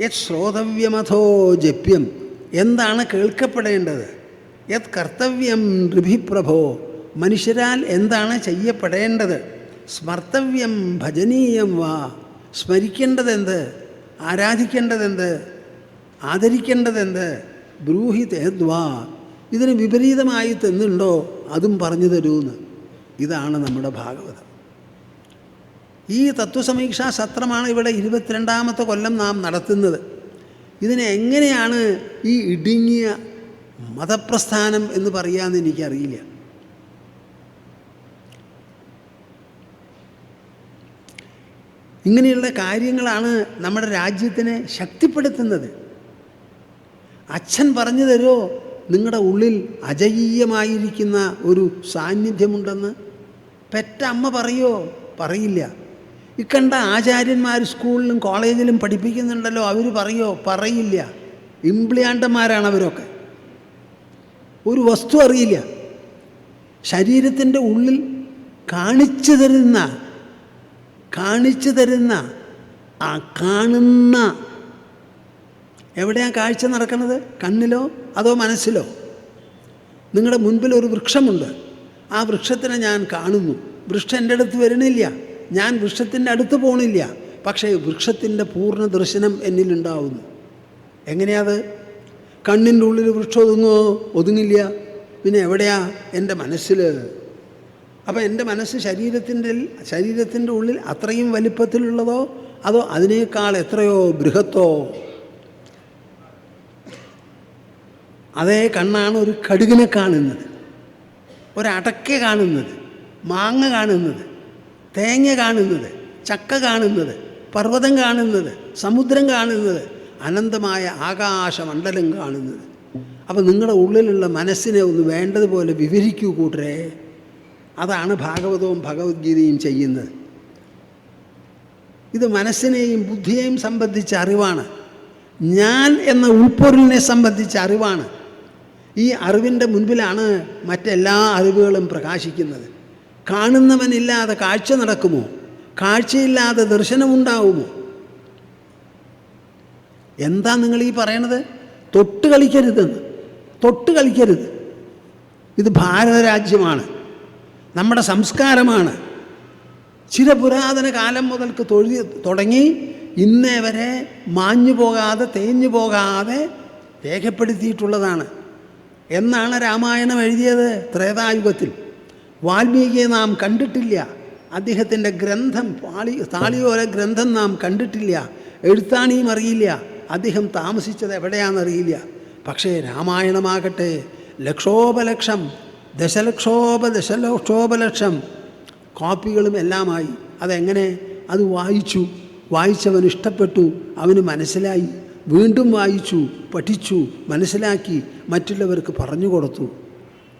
യത് ശ്രോതവ്യമഥോ ജപ്യം, എന്താണ് കേൾക്കപ്പെടേണ്ടത്. യത് കർത്തവ്യം നൃഭിപ്രഭോ, മനുഷ്യരാൽ എന്താണ് ചെയ്യപ്പെടേണ്ടത്. സ്മർത്തവ്യം ഭജനീയം വാ, സ്മരിക്കേണ്ടതെന്ത്, ആരാധിക്കേണ്ടതെന്ത്, ആദരിക്കേണ്ടതെന്ത്. ബ്രൂഹി തേദ്വാ, ഇതിന് വിപരീതമായി തെന്നുണ്ടോ അതും പറഞ്ഞു തരൂന്ന്. ഇതാണ് നമ്മുടെ ഭാഗവതം. ഈ തത്വസമീക്ഷാ സത്രമാണ് ഇവിടെ 22ാമത്തെ കൊല്ലം നാം നടത്തുന്നത്. ഇതിനെ എങ്ങനെയാണ് ഈ ഇടുങ്ങിയ മതപ്രസ്ഥാനം എന്ന് പറയാമെന്ന് എനിക്കറിയില്ല. ഇങ്ങനെയുള്ള കാര്യങ്ങളാണ് നമ്മുടെ രാജ്യത്തിനെ ശക്തിപ്പെടുത്തുന്നത്. അച്ഛൻ പറഞ്ഞു തരുമോ നിങ്ങളുടെ ഉള്ളിൽ അജയ്യമായിരിക്കുന്ന ഒരു സാന്നിധ്യമുണ്ടെന്ന്? പെറ്റ അമ്മ പറയുമോ? പറയില്ല. ഇക്കണ്ട ആചാര്യന്മാർ സ്കൂളിലും കോളേജിലും പഠിപ്പിക്കുന്നുണ്ടല്ലോ, അവർ പറയുമോ? പറയില്ല. ഇംപ്ലിയാണ്ടന്മാരാണ് അവരൊക്കെ. ഒരു വസ്തു അറിയില്ല. ശരീരത്തിൻ്റെ ഉള്ളിൽ കാണിച്ചു തരുന്ന ആ കാണുന്ന, എവിടെയാണ് കാഴ്ച നടക്കുന്നത്? കണ്ണിലോ അതോ മനസ്സിലോ? നിങ്ങളുടെ മുൻപിൽ ഒരു വൃക്ഷമുണ്ട്, ആ വൃക്ഷത്തിനെ ഞാൻ കാണുന്നു. വൃക്ഷം എൻ്റെ അടുത്ത് വരുന്നില്ല, ഞാൻ വൃക്ഷത്തിൻ്റെ അടുത്ത് പോകണില്ല, പക്ഷേ വൃക്ഷത്തിൻ്റെ പൂർണ്ണ ദർശനം എന്നിലുണ്ടാവുന്നു. എങ്ങനെയാത്? കണ്ണിൻ്റെ ഉള്ളിൽ വൃക്ഷം ഒതുങ്ങില്ല, പിന്നെ എവിടെയാ? എൻ്റെ മനസ്സിൽ. അപ്പം എൻ്റെ മനസ്സ് ശരീരത്തിൻ്റെ ഉള്ളിൽ അത്രയും വലിപ്പത്തിലുള്ളതോ അതോ അതിനേക്കാൾ എത്രയോ ബൃഹത്തോ? അതേ കണ്ണാണ് ഒരു കടുകിനെ കാണുന്നത്, ഒരടക്ക കാണുന്നത്, മാങ്ങ കാണുന്നത്, തേങ്ങ കാണുന്നത്, ചക്ക കാണുന്നത്, പർവ്വതം കാണുന്നത്, സമുദ്രം കാണുന്നത്, അനന്തമായ ആകാശമണ്ഡലം കാണുന്നത്. അപ്പം നിങ്ങളുടെ ഉള്ളിലുള്ള മനസ്സിനെ ഒന്ന് വേണ്ടതുപോലെ വിവരിക്കൂ കൂട്ടരെ. അതാണ് ഭാഗവതവും ഭഗവത്ഗീതയും ചെയ്യുന്നത്. ഇത് മനസ്സിനെയും ബുദ്ധിയെയും സംബന്ധിച്ച അറിവാണ്. ഞാൻ എന്ന ഉൾപ്പൊരുളിനെ സംബന്ധിച്ച അറിവാണ്. ഈ അറിവിൻ്റെ മുൻപിലാണ് മറ്റെല്ലാ അറിവുകളും പ്രകാശിക്കുന്നത്. കാണുന്നവനില്ലാതെ കാഴ്ച നടക്കുമോ? കാഴ്ചയില്ലാതെ ദർശനമുണ്ടാവുമോ? എന്താ നിങ്ങൾ ഈ പറയണത്? തൊട്ട് കളിക്കരുതെന്ന്. തൊട്ട് കളിക്കരുത്. ഇത് ഭാരതരാജ്യമാണ്, നമ്മുടെ സംസ്കാരമാണ്. ചിരപുരാതന കാലം മുതൽക്ക് തുടങ്ങി ഇന്നേ വരെ മാഞ്ഞു പോകാതെ തേഞ്ഞു പോകാതെ രേഖപ്പെടുത്തിയിട്ടുള്ളതാണ്. എന്നാണ് രാമായണം എഴുതിയത്? ത്രേതായുഗത്തിൽ. വാൽമീകിയെ നാം കണ്ടിട്ടില്ല. അദ്ദേഹത്തിൻ്റെ ഗ്രന്ഥം താളിയോല ഗ്രന്ഥം നാം കണ്ടിട്ടില്ല. എഴുത്താണിയും അറിയില്ല. അദ്ദേഹം താമസിച്ചത് എവിടെയാണെന്നറിയില്ല. പക്ഷേ രാമായണമാകട്ടെ ലക്ഷോപലക്ഷം ദശലക്ഷോപലക്ഷം കോപ്പികളും എല്ലാമായി. അതെങ്ങനെ? അത് വായിച്ചവന് ഇഷ്ടപ്പെട്ടു, അവന് മനസ്സിലായി, വീണ്ടും വായിച്ചു, പഠിച്ചു, മനസ്സിലാക്കി, മറ്റുള്ളവർക്ക് പറഞ്ഞു കൊടുത്തു.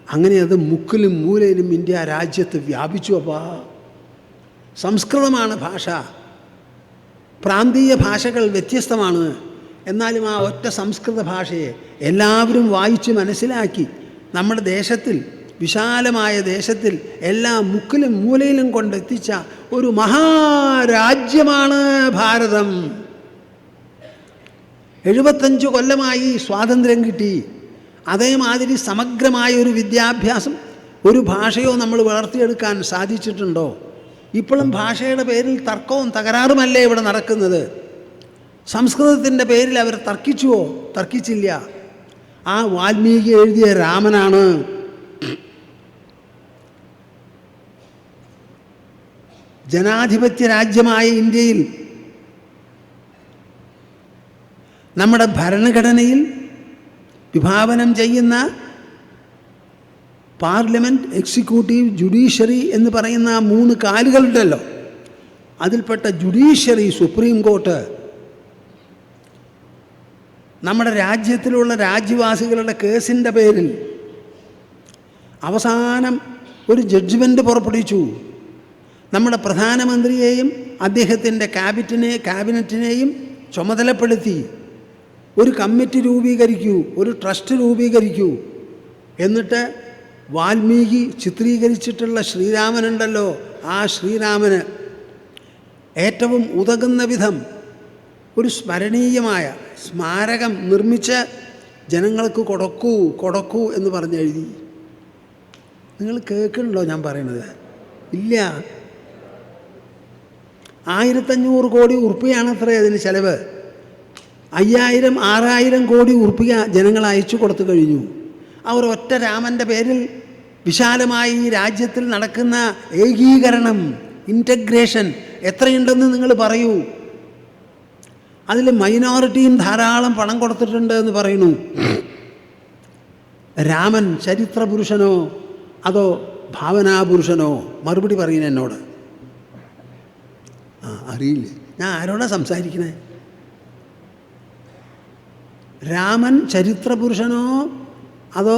അങ്ങനെ അത് മുക്കിലും മൂലയിലും ഇന്ത്യ രാജ്യത്ത് വ്യാപിച്ചു. അപ്പോൾ സംസ്കൃതമാണ് ഭാഷ. പ്രാന്തീയ ഭാഷകൾ വ്യത്യസ്തമാണ്. എന്നാലും ആ ഒറ്റ സംസ്കൃത ഭാഷയെ എല്ലാവരും വായിച്ച് മനസ്സിലാക്കി നമ്മുടെ ദേശത്തിൽ, വിശാലമായ ദേശത്തിൽ എല്ലാ മുക്കിലും മൂലയിലും കൊണ്ടെത്തിച്ച ഒരു മഹാരാജ്യമാണ് ഭാരതം. 75 കൊല്ലമായി സ്വാതന്ത്ര്യം കിട്ടി. അതേമാതിരി സമഗ്രമായ ഒരു വിദ്യാഭ്യാസം, ഒരു ഭാഷയോ നമ്മൾ വളർത്തിയെടുക്കാൻ സാധിച്ചിട്ടുണ്ടോ? ഇപ്പോഴും ഭാഷയുടെ പേരിൽ തർക്കവും തകരാറുമല്ലേ ഇവിടെ നടക്കുന്നത്? സംസ്കൃതത്തിൻ്റെ പേരിൽ അവർ തർക്കിച്ചുവോ? തർക്കിച്ചില്ല. ആ വാൽമീകി എഴുതിയ രാമനാണ് ജനാധിപത്യ രാജ്യമായ ഇന്ത്യയിൽ നമ്മുടെ ഭരണഘടനയിൽ വിഭാവനം ചെയ്യുന്ന പാർലമെൻറ്റ്, എക്സിക്യൂട്ടീവ്, ജുഡീഷ്യറി എന്ന് പറയുന്ന 3 കാലുകളുണ്ടല്ലോ. അതിൽപ്പെട്ട ജുഡീഷ്യറി, സുപ്രീം കോർട്ട്, നമ്മുടെ രാജ്യത്തിലുള്ള രാജ്യവാസികളുടെ കേസിൻ്റെ പേരിൽ അവസാനം ഒരു ജഡ്ജ്മെൻറ്റ് പുറപ്പെടുവിച്ചു. നമ്മുടെ പ്രധാനമന്ത്രിയെയും അദ്ദേഹത്തിൻ്റെ ക്യാബിനറ്റിനെയും ചുമതലപ്പെടുത്തി ഒരു കമ്മിറ്റി രൂപീകരിക്കൂ, ഒരു ട്രസ്റ്റ് രൂപീകരിക്കൂ. എന്നിട്ട് വാൽമീകി ചിത്രീകരിച്ചിട്ടുള്ള ശ്രീരാമനുണ്ടല്ലോ, ആ ശ്രീരാമന് ഏറ്റവും ഉതകുന്ന വിധം ഒരു സ്മരണീയമായ സ്മാരകം നിർമ്മിച്ച് ജനങ്ങൾക്ക് കൊടുക്കൂ എന്ന് പറഞ്ഞെഴുതി. നിങ്ങൾ കേൾക്കണല്ലോ ഞാൻ പറയണത്? ഇല്ല. 1500 കോടി ഉറുപ്പികയാണ് അത്രേ അതിന് ചിലവ്. 5000-6000 കോടി ഉറുപ്പിക ജനങ്ങൾ അയച്ചു കൊടുത്തു കഴിഞ്ഞു. അവർ ഒറ്റ രാമൻ്റെ പേരിൽ വിശാലമായി ഈ രാജ്യത്തിൽ നടക്കുന്ന ഏകീകരണം, ഇൻ്റഗ്രേഷൻ എത്രയുണ്ടെന്ന് നിങ്ങൾ പറയൂ. അതിൽ മൈനോറിറ്റിയും ധാരാളം പണം കൊടുത്തിട്ടുണ്ട് എന്ന് പറയുന്നു. രാമൻ ചരിത്രപുരുഷനോ അതോ ഭാവനാപുരുഷനോ? മറുപടി പറയുന്നത് എന്നോട്. അറിയില്ല. ഞാൻ ആരോടാ സംസാരിക്കണേ? രാമൻ ചരിത്രപുരുഷനോ അതോ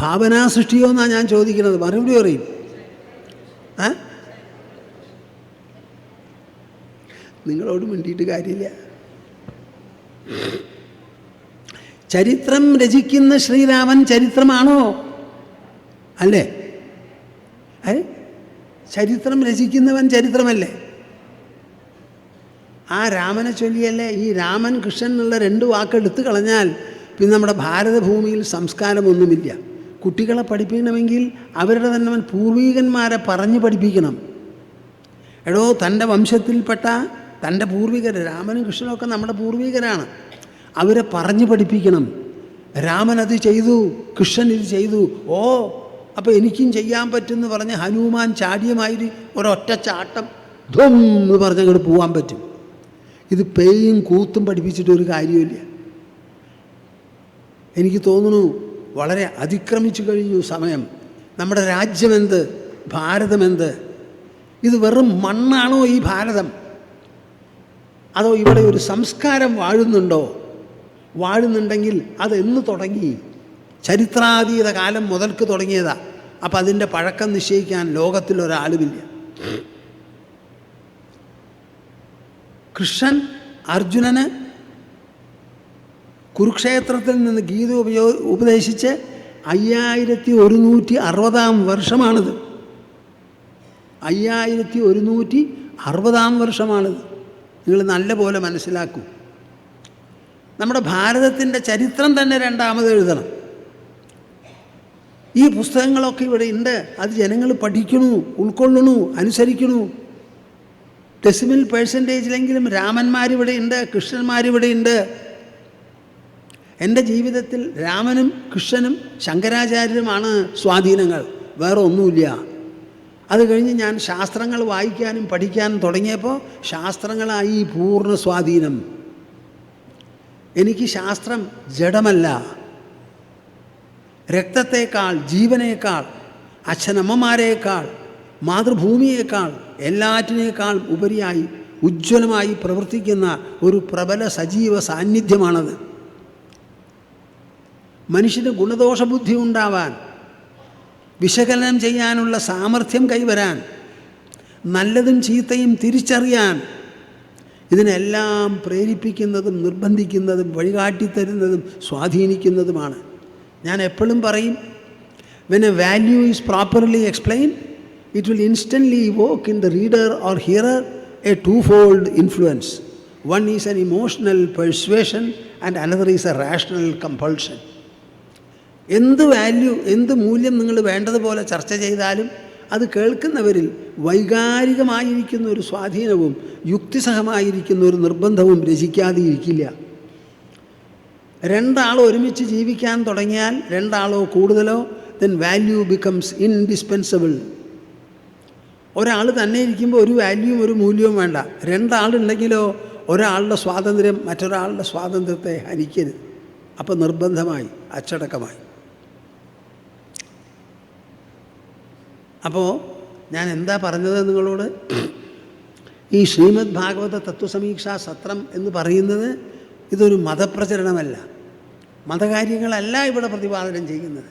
ഭാവനാ സൃഷ്ടിയോ എന്നാണ് ഞാൻ ചോദിക്കുന്നത്. മറുപടി പറയും. നിങ്ങളോട് മിണ്ടിയിട്ട് കാര്യമില്ല. ചരിത്രം രചിക്കുന്ന ശ്രീരാമൻ ചരിത്രമാണോ? അല്ലേ? ചരിത്രം രചിക്കുന്നവൻ ചരിത്രമല്ലേ? ആ രാമനെ ചൊല്ലിയല്ലേ ഈ രാമൻ കൃഷ്ണൻ എന്നുള്ള 2 വാക്കെടുത്ത് കളഞ്ഞാൽ പിന്നെ നമ്മുടെ ഭാരതഭൂമിയിൽ സംസ്കാരമൊന്നുമില്ല. കുട്ടികളെ പഠിപ്പിക്കണമെങ്കിൽ അവരുടെ തന്നെ പൂർവികന്മാരെ പറഞ്ഞു പഠിപ്പിക്കണം. എടോ, തൻ്റെ വംശത്തിൽപ്പെട്ട തൻ്റെ പൂർവികർ, രാമനും കൃഷ്ണനൊക്കെ നമ്മുടെ പൂർവികരാണ്, അവരെ പറഞ്ഞു പഠിപ്പിക്കണം. രാമൻ അത് ചെയ്തു, കൃഷ്ണൻ ഇത് ചെയ്തു, ഓ അപ്പോൾ എനിക്കും ചെയ്യാൻ പറ്റുമെന്ന് പറഞ്ഞ് ഹനുമാൻ ചാടിയമാതിരി ഒരൊറ്റ ചാട്ടം ധും എന്ന് പറഞ്ഞ് അങ്ങോട്ട് പോകാൻ പറ്റും. ഇത് പേയും കൂത്തും പഠിപ്പിച്ചിട്ടൊരു കാര്യമില്ല. എനിക്ക് തോന്നുന്നു വളരെ അതിക്രമിച്ചു കഴിഞ്ഞു സമയം. നമ്മുടെ രാജ്യമെന്ത്, ഭാരതമെന്ത്? ഇത് വെറും മണ്ണാണോ ഈ ഭാരതം? അതോ ഇവിടെ ഒരു സംസ്കാരം വാഴുന്നുണ്ടോ? വാഴുന്നുണ്ടെങ്കിൽ അതെന്ന് തുടങ്ങി? ചരിത്രാതീത കാലം മുതൽക്ക് തുടങ്ങിയതാ. അപ്പം അതിൻ്റെ പഴക്കം നിശ്ചയിക്കാൻ ലോകത്തിലൊരാളുമില്ല. കൃഷ്ണൻ അർജുനന് കുരുക്ഷേത്രത്തിൽ നിന്ന് ഗീത ഉപദേശിച്ച് 5160 വർഷമാണിത്. 5160 വർഷമാണിത്. നിങ്ങൾ നല്ല പോലെ മനസ്സിലാക്കൂ. നമ്മുടെ ഭാരതത്തിൻ്റെ ചരിത്രം തന്നെ രണ്ടാമത് എഴുതണം. ഈ പുസ്തകങ്ങളൊക്കെ ഇവിടെ ഉണ്ട്. അത് ജനങ്ങൾ പഠിക്കണു, ഉൾക്കൊള്ളണു, അനുസരിക്കണു. ഡെസിമൽ പേഴ്സൻറ്റേജിലെങ്കിലും രാമന്മാരിവിടെ ഉണ്ട്, കൃഷ്ണന്മാരിവിടെ ഉണ്ട്. എൻ്റെ ജീവിതത്തിൽ രാമനും കൃഷ്ണനും ശങ്കരാചാര്യരുമാണ് സ്വാധീനങ്ങൾ, വേറെ ഒന്നുമില്ല. അത് കഴിഞ്ഞ് ഞാൻ ശാസ്ത്രങ്ങൾ വായിക്കാനും പഠിക്കാനും തുടങ്ങിയപ്പോൾ ശാസ്ത്രങ്ങളായി പൂർണ്ണ സ്വാധീനം. എനിക്ക് ശാസ്ത്രം ജഡമല്ല. രക്തത്തേക്കാൾ, ജീവനേക്കാൾ, അച്ഛനമ്മമാരേക്കാൾ, മാതൃഭൂമിയേക്കാൾ, എല്ലാറ്റിനേക്കാൾ ഉപരിയായി ഉജ്ജ്വലമായി പ്രവർത്തിക്കുന്ന ഒരു പ്രബല സജീവ സാന്നിധ്യമാണത്. മനുഷ്യന് ഗുണദോഷബുദ്ധി ഉണ്ടാവാൻ, വിശകലനം ചെയ്യാനുള്ള സാമർഥ്യം കൈവരാൻ, നല്ലതും ചീത്തയും തിരിച്ചറിയാൻ, ഇതിനെല്ലാം പ്രേരിപ്പിക്കുന്നതും നിർബന്ധിക്കുന്നതും വഴികാട്ടിത്തരുന്നതും സ്വാധീനിക്കുന്നതുമാണ്. ഞാൻ എപ്പോഴും പറയും, when a value is properly explained, it will instantly evoke in the reader or hearer a twofold influence. One is an emotional persuasion and another is a rational compulsion. എന്ത് വാല്യൂ, എന്ത് മൂല്യം നിങ്ങൾ വേണ്ടതുപോലെ ചർച്ച ചെയ്താലും അത് കേൾക്കുന്നവരിൽ വൈകാരികമായിരിക്കുന്ന ഒരു സ്വാധീനവും യുക്തിസഹമായിരിക്കുന്ന ഒരു നിർബന്ധവും രചിക്കാതെ ഇരിക്കില്ല. രണ്ടാളോ ഒരുമിച്ച് ജീവിക്കാൻ തുടങ്ങിയാൽ, രണ്ടാളോ കൂടുതലോ, then value becomes indispensable. ഒരാൾ തന്നെ ഇരിക്കുമ്പോൾ ഒരു വാല്യൂവും ഒരു മൂല്യവും വേണ്ട. രണ്ടാളുണ്ടെങ്കിലോ ഒരാളുടെ സ്വാതന്ത്ര്യം മറ്റൊരാളുടെ സ്വാതന്ത്ര്യത്തെ ഹനിക്കരുത്. അപ്പോൾ നിർബന്ധമായി, അച്ചടക്കമായി. അപ്പോൾ ഞാൻ എന്താ പറഞ്ഞത് നിങ്ങളോട്? ഈ ശ്രീമദ് ഭാഗവത തത്വസമീക്ഷാ സത്രം എന്ന് പറയുന്നത് ഇതൊരു മതപ്രചരണമല്ല, മതകാര്യങ്ങളല്ല ഇവിടെ പ്രതിപാദനം ചെയ്യുന്നത്.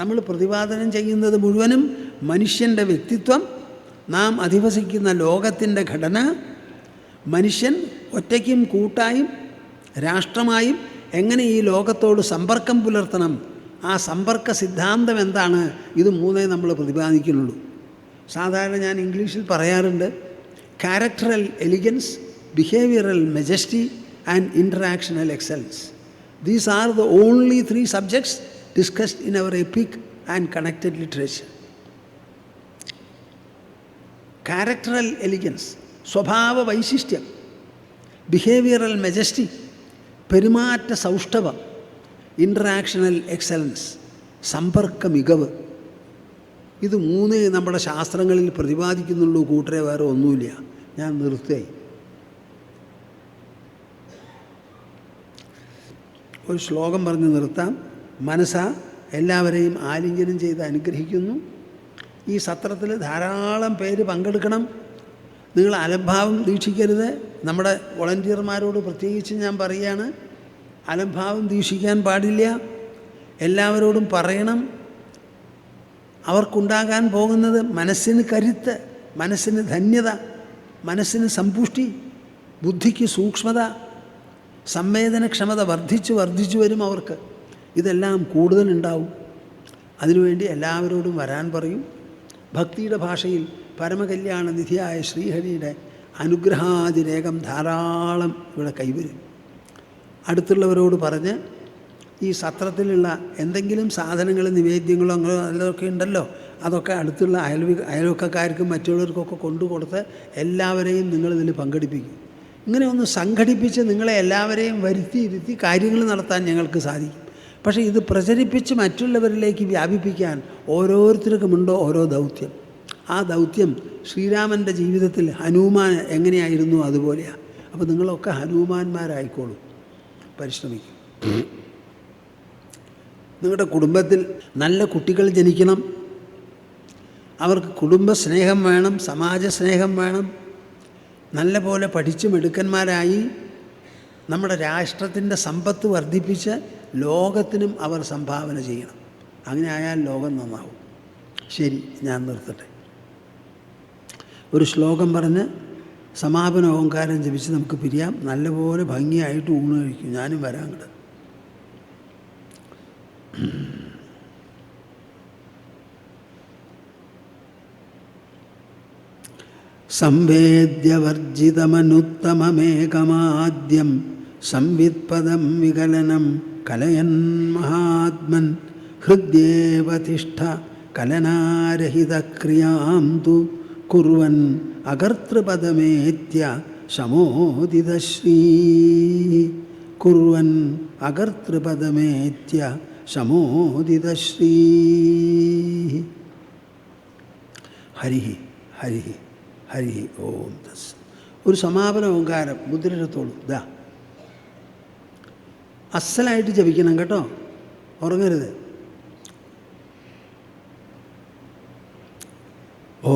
നമ്മൾ പ്രതിപാദനം ചെയ്യുന്നത് മുഴുവനും മനുഷ്യൻ്റെ വ്യക്തിത്വം, നാം അധിവസിക്കുന്ന ലോകത്തിൻ്റെ ഘടന, മനുഷ്യൻ ഒറ്റയ്ക്കും കൂട്ടായും രാഷ്ട്രമായും എങ്ങനെ ഈ ലോകത്തോട് സമ്പർക്കം പുലർത്തണം, ആ സമ്പർക്ക സിദ്ധാന്തം എന്താണ്, ഇത് മൂന്നേ നമ്മൾ പ്രതിപാദിക്കുന്നുള്ളൂ. സാധാരണ ഞാൻ ഇംഗ്ലീഷിൽ പറയാറുണ്ട്, characteral elegance, behavioural majesty and interactional excellence. These are the only 3 subjects discussed in our epic and connected literature. Characteral elegance, സ്വഭാവ വൈശിഷ്ട്യം, ബിഹേവിയറൽ മെജസ്റ്റി, പെരുമാറ്റ സൗഷ്ഠവം, ഇൻറ്ററാക്ഷണൽ എക്സലൻസ്, സമ്പർക്ക മികവ്. ഇത് മൂന്നേ നമ്മുടെ ശാസ്ത്രങ്ങളിൽ പ്രതിപാദിക്കുന്നുള്ളൂ, കൂട്ടരെ വേറെ ഒന്നുമില്ല. ഞാൻ നിർത്തേ. ഒരു ശ്ലോകം പറഞ്ഞ് നിർത്താം. മനസ്സാ എല്ലാവരെയും ആലിംഗനം ചെയ്ത് അനുഗ്രഹിക്കുന്നു. ഈ സത്രത്തിൽ ധാരാളം പേര് പങ്കെടുക്കണം. നിങ്ങൾ അലംഭാവം ദീക്ഷിക്കരുത്. നമ്മുടെ വോളണ്ടിയർമാരോട് പ്രത്യേകിച്ച് ഞാൻ പറയുകയാണ്, അലംഭാവം ദീക്ഷിക്കാൻ പാടില്ല. എല്ലാവരോടും പറയണം, അവർക്കുണ്ടാകാൻ പോകുന്നത് മനസ്സിന് കരുത്ത്, മനസ്സിന് ധന്യത, മനസ്സിന് സമ്പുഷ്ടി, ബുദ്ധിക്ക് സൂക്ഷ്മത, സംവേദനക്ഷമത വർദ്ധിച്ചു വരും അവർക്ക്. ഇതെല്ലാം കൂടുതലുണ്ടാവും. അതിനുവേണ്ടി എല്ലാവരോടും വരാൻ പറയും. ഭക്തിയുടെ ഭാഷയിൽ പരമകല്യാണ നിധിയായ ശ്രീഹരിയുടെ അനുഗ്രഹാതിരേകം ധാരാളം ഇവിടെ കൈവരും. അടുത്തുള്ളവരോട് പറഞ്ഞ് ഈ സത്രത്തിലുള്ള എന്തെങ്കിലും സാധനങ്ങൾ, നിവേദ്യങ്ങളോ അങ്ങനെ അതൊക്കെ ഉണ്ടല്ലോ, അതൊക്കെ അടുത്തുള്ള അയൽവക്കക്കാർക്കും മറ്റുള്ളവർക്കൊക്കെ കൊണ്ടുകൊടുത്ത് എല്ലാവരെയും നിങ്ങളിതിൽ പങ്കെടുപ്പിക്കും. ഇങ്ങനെ ഒന്ന് സംഘടിപ്പിച്ച് നിങ്ങളെ എല്ലാവരെയും ഇരുത്തി കാര്യങ്ങൾ നടത്താൻ ഞങ്ങൾക്ക് സാധിക്കും. പക്ഷേ ഇത് പ്രചരിപ്പിച്ച് മറ്റുള്ളവരിലേക്ക് വ്യാപിപ്പിക്കാൻ ഓരോരുത്തർക്കുമുണ്ടോ ഓരോ ദൗത്യം. ആ ദൗത്യം ശ്രീരാമൻ്റെ ജീവിതത്തിൽ ഹനുമാൻ എങ്ങനെയായിരുന്നു അതുപോലെയാണ്. അപ്പോൾ നിങ്ങളൊക്കെ ഹനുമാന്മാരായിക്കോളൂ, പരിശ്രമിക്കും. നിങ്ങളുടെ കുടുംബത്തിൽ നല്ല കുട്ടികൾ ജനിക്കണം. അവർക്ക് കുടുംബ സ്നേഹം വേണം, സമാജ സ്നേഹം വേണം. നല്ല പോലെ പഠിച്ച് മിടുക്കന്മാരായി നമ്മുടെ രാഷ്ട്രത്തിൻ്റെ സമ്പത്ത് വർദ്ധിപ്പിച്ച് ലോകത്തിനും അവർ സംഭാവന ചെയ്യണം. അങ്ങനെ ആയാൽ ലോകം നന്നാവും. ശരി, ഞാൻ നിർത്തട്ടെ. ഒരു ശ്ലോകം പറഞ്ഞ് സമാപന ഓങ്കാരം ജപിച്ച് നമുക്ക് പിരിയാം. നല്ലപോലെ ഭംഗിയായിട്ട് ഊണ് കഴിക്കും. ഞാനും വരാം അങ്ങോട്ട്. സംവേദ്യവർജിതമനുത്തമമേകമാദ്യം സംവിത്പദം വികലനം കലയൻ മഹാത്മൻ ഹൃദ്യേവ തിഷ്ഠ കലനാരഹിതക്രിയാം തു കുർവൻ അകർത്തൃപദമേത്യ ശമോദിതശ്രീ. കുർവൻ അകർത്തൃപദമേത്യ ശമോദിതശ്രീ. ഹരി ഹരി ഹരി ഓം തസ്. ഒരു സമാപന ഓങ്കാരം മുദ്രയിടത്തോളൂ. ഇതാ അസലായിട്ട് ജപിക്കണം കേട്ടോ, ഉറങ്ങരുത്. ഓ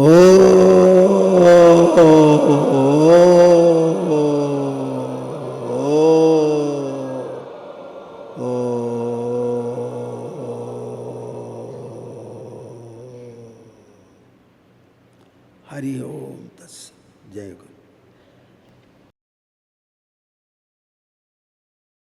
ഹരി ഓം തസ്. ജയ ഗുരു.